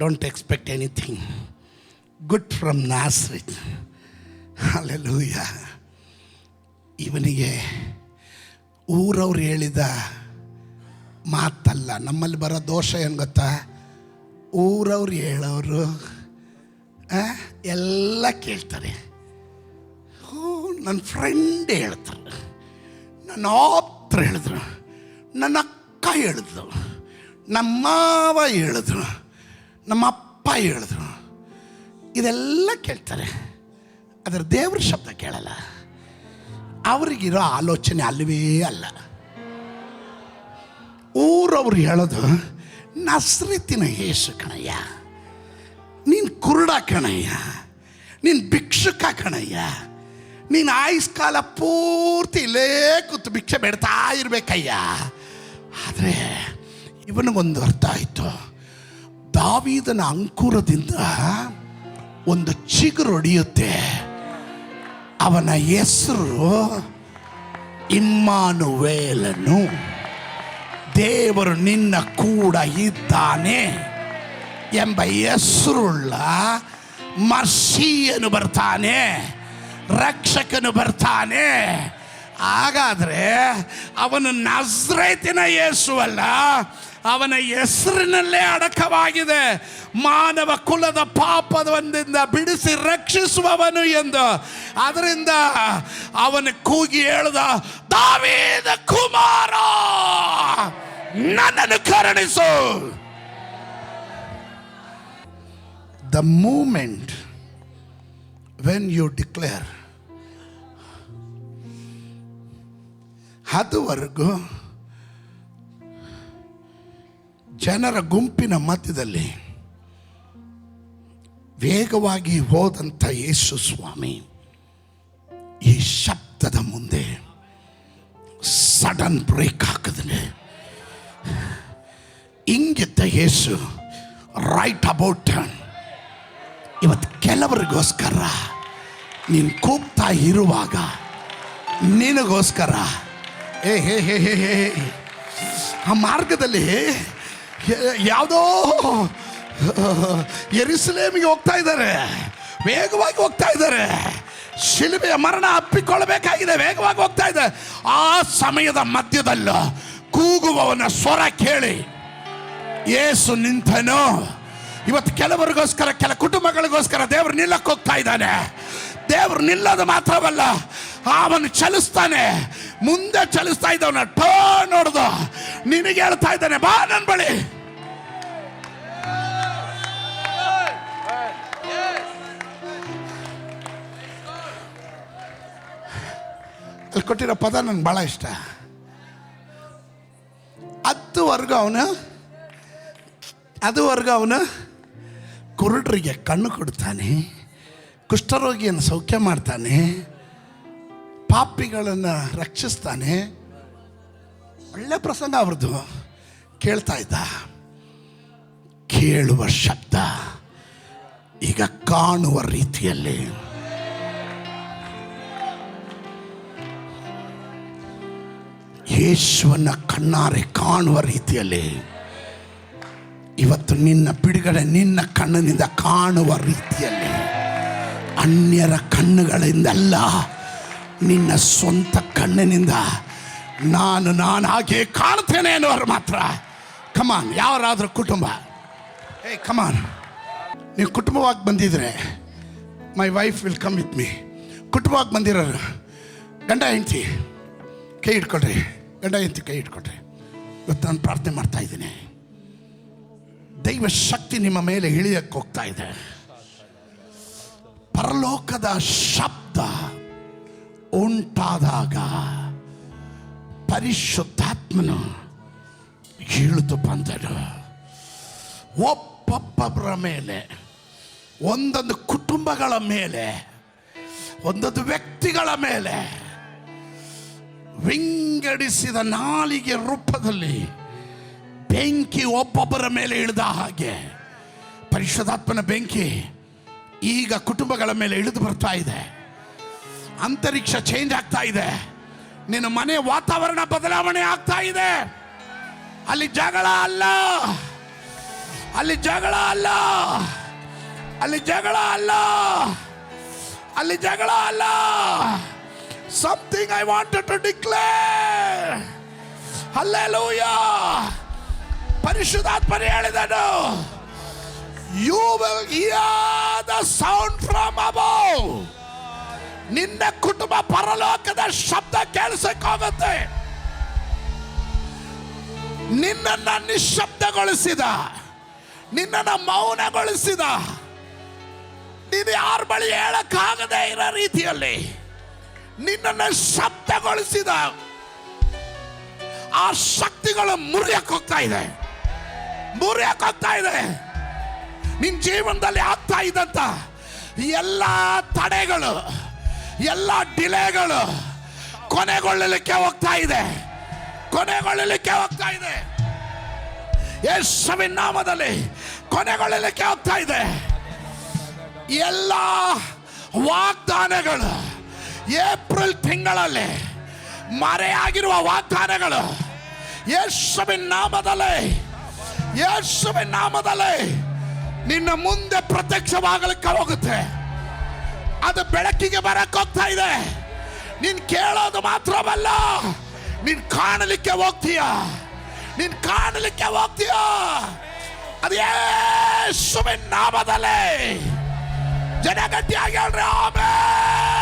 don't expect anything good from Nazareth. Hallelujah. ಇವನಿಗೆ ಊರವ್ರು ಹೇಳಿದ ಮಾತಲ್ಲ. ನಮ್ಮಲ್ಲಿ ಬರೋ ದೋಷ ಏನು ಗೊತ್ತಾ? ಊರವ್ರು ಹೇಳೋರು ಎಲ್ಲ ಕೇಳ್ತಾರೆ. ನನ್ನ ಫ್ರೆಂಡ್ ಹೇಳ್ತಾರೆ, ನನ್ನ ಆಪ್ತರು ಹೇಳಿದ್ರು, ನನ್ನ ಅಕ್ಕ ಹೇಳಿದ್ರು, ನಮ್ಮ ಮಾವ ಹೇಳಿದ್ರು, ನಮ್ಮ ಅಪ್ಪ ಹೇಳಿದ್ರು, ಇದೆಲ್ಲ ಕೇಳ್ತಾರೆ. ಅದರ ದೇವ್ರ ಶಬ್ದ ಕೇಳಲ್ಲ. ಅವ್ರಿಗಿರೋ ಆಲೋಚನೆ ಅಲ್ಲವೇ ಅಲ್ಲ. ಊರವ್ರು ಹೇಳೋದು ನಸ್ರತಿನ ಯೇಸು ಕಣಯ್ಯ, ನೀನು ಕುರುಡ ಕಣಯ್ಯ, ನೀನು ಭಿಕ್ಷುಕ ಕಣಯ್ಯ, ನೀನು ಆಯುಷ್ಕಾಲ ಪೂರ್ತಿ ಇಲ್ಲೇ ಕೂತು ಭಿಕ್ಷೆ ಬೇಡ್ತಾ ಇರ್ಬೇಕಯ್ಯ. ಆದರೆ ಇವನಿಗೊಂದು ಅರ್ಥ ಆಯಿತು. ದಾವೀದನ ಅಂಕುರದಿಂದ ಒಂದು ಚಿಗುರು ಹೊಡೆಯುತ್ತೆ. ಅವನ ಹೆಸರು ಇಮ್ಮಾನುವೇಲನು, ದೇವರು ನಿನ್ನ ಕೂಡ ಇದ್ದಾನೆ ಎಂಬ ಹೆಸರುಳ್ಳ ಮರ್ಸಿಯನು ಬರ್ತಾನೆ, ರಕ್ಷಕನು ಬರ್ತಾನೆ. ಹಾಗಾದ್ರೆ ಅವನು ನಜರೇತಿನ ಯೇಸು ಅಲ್ಲ, ಅವನ ಹೆಸರಿನಲ್ಲೇ ಅಡಕವಾಗಿದೆ. ಮಾನವ ಕುಲದ ಪಾಪದಿಂದ ಬಿಡಿಸಿ ರಕ್ಷಿಸುವವನು ಎಂದು. ಅದರಿಂದ ಅವನು ಕೂಗಿ ಹೇಳಿದ, ದಾವೀದ ಕುಮಾರ, ನನ್ನನ್ನು ಕರುಣಿಸು. The moment when you declare, ಅದುವರೆಗೂ ಜನರ ಗುಂಪಿನ ಮಧ್ಯದಲ್ಲಿ ವೇಗವಾಗಿ ಹೋದಂಥ ಯೇಸು ಸ್ವಾಮಿ ಈ ಶಬ್ದದ ಮುಂದೆ ಸಡನ್ ಬ್ರೇಕ್ ಹಾಕಿದ್ರೆ, ಹಿಂಗಿದ್ದ ಯೇಸು ರೈಟ್ ಅಬೌಟ್ ಟರ್ನ್. ಇವತ್ತು ಕೆಲವರಿಗೋಸ್ಕರ ನೀನು ಕೂಗ್ತಾ ಇರುವಾಗ ನಿನಗೋಸ್ಕರ ಹೇ ಹೇ ಹೇ ಹೇ ಹೇ ಆ ಮಾರ್ಗದಲ್ಲಿ ಯಾವುದೋ ಯೆರೂಸಲೇಮಿಗೆ ಹೋಗ್ತಾ ಇದ್ದಾರೆ, ವೇಗವಾಗಿ ಹೋಗ್ತಾ ಇದ್ದಾರೆ. ಶಿಲುಬೆಯ ಮರಣ ಅಪ್ಪಿಕೊಳ್ಳಬೇಕಾಗಿದೆ, ವೇಗವಾಗಿ ಹೋಗ್ತಾ ಇದೆ. ಆ ಸಮಯದ ಮಧ್ಯದಲ್ಲೂ ಕೂಗುವವನ ಸ್ವರ ಕೇಳಿ ಯೇಸು ನಿಂತನು. ಇವತ್ತು ಕೆಲವರಿಗೋಸ್ಕರ, ಕೆಲ ಕುಟುಂಬಗಳಿಗೋಸ್ಕರ ದೇವರು ನಿಲ್ಲಕ್ಕೆ ಹೋಗ್ತಾ ಇದ್ದಾನೆ. ದೇವರು ನಿಲ್ಲೋದು ಮಾತ್ರವಲ್ಲ, ಅವನು ಚಲಿಸ್ತಾನೆ. ಮುಂದೆ ಚಲಿಸ್ತಾ ಇದ್ದವನ ಟರ್ನ್ ನೋಡ್ದು ನಿನಗೆ ಹೇಳ್ತಾ ಇದ್ದಾನೆ, ಬಾ ನನ್ನ ಬಳಿ. ಅಲ್ಲಿ ಕೊಟ್ಟಿರೋ ಪದ ನನಗೆ ಭಾಳ ಇಷ್ಟ. ಅದುವರೆಗೂ ಅವನು ಕುರುಡರಿಗೆ ಕಣ್ಣು ಕೊಡ್ತಾನೆ, ಕುಷ್ಠರೋಗಿಯನ್ನು ಸೌಖ್ಯ ಮಾಡ್ತಾನೆ, ಪಾಪಿಗಳನ್ನು ರಕ್ಷಿಸ್ತಾನೆ. ಒಳ್ಳೆ ಪ್ರಸಂಗ ಅವ್ರದ್ದು. ಕೇಳ್ತಾ ಇದ್ದ. ಕೇಳುವ ಶಬ್ದ ಈಗ ಕಾಣುವ ರೀತಿಯಲ್ಲಿ. ಯೇಸುವನ್ನ ಕಣ್ಣಾರೆ ಕಾಣುವ ರೀತಿಯಲ್ಲಿ ಇವತ್ತು ನಿನ್ನ ಬಿಡುಗಡೆ ನಿನ್ನ ಕಣ್ಣಿನಿಂದ ಕಾಣುವ ರೀತಿಯಲ್ಲಿ. ಅನ್ಯರ ಕಣ್ಣುಗಳಿಂದಲ್ಲ, ನಿನ್ನ ಸ್ವಂತ ಕಣ್ಣಿನಿಂದ ನಾನು ಹಾಗೆ ಕಾಣ್ತೇನೆ ಅನ್ನೋರು ಮಾತ್ರ. ಕಮಾನ್, ಯಾರಾದ್ರೂ ಕುಟುಂಬ, ಕಮಾನ್, ನೀವು ಕುಟುಂಬವಾಗಿ ಬಂದಿದ್ರೆ, my wife will come with me. ಕುಟುಂಬವಾಗಿ ಬಂದಿರೋರು ಗಂಡ ಹೆಂಡತಿ ಕೈ ಇಟ್ಕೊಳ್ರಿ, ಗಂಡ ಹೆಂಡತಿ ಕೈ ಇಟ್ಕೊಳ್ರಿ. ಇವತ್ತು ನಾನು ಪ್ರಾರ್ಥನೆ ಮಾಡ್ತಾ ಇದ್ದೀನಿ, ದೈವ ಶಕ್ತಿ ನಿಮ್ಮ ಮೇಲೆ ಇಳಿಯಕ್ಕೆ ಹೋಗ್ತಾ ಇದೆ. ಪರಲೋಕದ ಶಬ್ದ ಉಂಟಾದಾಗ ಪರಿಶುದ್ಧಾತ್ಮನು ಇಳಿದು ಬಂದನು. ಒಬ್ಬೊಬ್ಬರ ಮೇಲೆ, ಒಂದೊಂದು ಕುಟುಂಬಗಳ ಮೇಲೆ, ಒಂದೊಂದು ವ್ಯಕ್ತಿಗಳ ಮೇಲೆ ವಿಂಗಡಿಸಿದ ನಾಲಿಗೆ ರೂಪದಲ್ಲಿ ಬೆಂಕಿ ಒಬ್ಬೊಬ್ಬರ ಮೇಲೆ ಇಳಿದ ಹಾಗೆ ಪರಿಶುದ್ಧಾತ್ಮನ ಬೆಂಕಿ ಈಗ ಕುಟುಂಬಗಳ ಮೇಲೆ ಇಳಿದು ಬರ್ತಾ ಇದೆ. ಅಂತರಿಕ್ಷ ಚೇಂಜ್ ಆಗ್ತಾ ಇದೆ. ನಿನ್ನ ಮನೆ ವಾತಾವರಣ ಬದಲಾವಣೆ ಆಗ್ತಾ ಇದೆ. ಅಲ್ಲಿ ಜಗಳ ಅಲ್ಲ, ಅಲ್ಲಿ ಜಗಳ ಅಲ್ಲ, ಅಲ್ಲಿ ಜಗಳ ಅಲ್ಲ, ಅಲ್ಲಿ ಜಗಳ ಅಲ್ಲ. Something I wanted to declare. Hallelujah. ಪರಿಶುದ್ಧಾತ್ಮನೇ ಹೇಳಿದನು, you will hear the sound from above. ನಿನ್ನ ಕುಟುಂಬ ಪರಲೋಕದ ಶಬ್ದ ಕೇಳಿಸಕ್ಕಾಗುತ್ತೆ. ನಿನ್ನನ್ನ ನಿಶ್ಶಬ್ದಗೊಳಿಸಿದ, ನಿನ್ನನ್ನ ಮೌನಗೊಳಿಸಿದ, ನೀನು ಯಾರ ಬಳಿ ಹೇಳಕ್ಕಾಗದೆ ಇರೋ ರೀತಿಯಲ್ಲಿ ನಿನ್ನನ್ನು ಶಬ್ದಗೊಳಿಸಿದ ಆ ಶಕ್ತಿಗಳು ಮುರಿಯಕ್ಕೆ ಹೋಗ್ತಾ ಇದೆ, ಮುರಿಯಕ್ಕೆ ಹೋಗ್ತಾ ಇದೆ. ನಿನ್ನ ಜೀವನದಲ್ಲಿ ಆಗ್ತಾ ಇದ್ದಂತ ಎಲ್ಲ ತಡೆಗಳು, ಎಲ್ಲ ಡಿಲೇಗಳು ಕೊನೆಗೊಳ್ಳಲಿಕ್ಕೆ ಹೋಗ್ತಾ ಇದೆ, ಕೊನೆಗೊಳ್ಳಲಿಕ್ಕೆ ಹೋಗ್ತಾ ಇದೆ. ಯೇಸುವಿನ ನಾಮದಲ್ಲಿ ಕೊನೆಗೊಳ್ಳಲಿಕ್ಕೆ ಹೋಗ್ತಾ ಇದೆ. ಎಲ್ಲ ವಾಗ್ದಾನಗಳು ಏಪ್ರಿಲ್ ತಿಂಗಳಲ್ಲಿ ಮರೆಯಾಗಿರುವ ವಾಗ್ದಾನಗಳು ಯೇಸುವಿನ ನಾಮದಲ್ಲಿ, ಯೇಸುವಿನ ನಾಮದಲ್ಲಿ ನಿನ್ನ ಮುಂದೆ ಪ್ರತ್ಯಕ್ಷವಾಗಲಿಕ್ಕೆ ಹೋಗುತ್ತೆ. ಅದು ಬೆಳಕಿಗೆ ಬರಕ್ಕೆ ಹೋಗ್ತಾ ಇದೆ. ನೀನ್ ಕೇಳೋದು ಮಾತ್ರವಲ್ಲ, ನೀನ್ ಕಾಣಲಿಕ್ಕೆ ಹೋಗ್ತೀಯ, ನೀನ್ ಕಾಣಲಿಕ್ಕೆ ಹೋಗ್ತೀಯ. ಅದು ಯೇಸುವಿನ ನಾಮದಲ್ಲಿ. ಜನ ಗಟ್ಟಿಯಾಗಿ ಹೇಳ್ರಿ ಆಮೆನ್.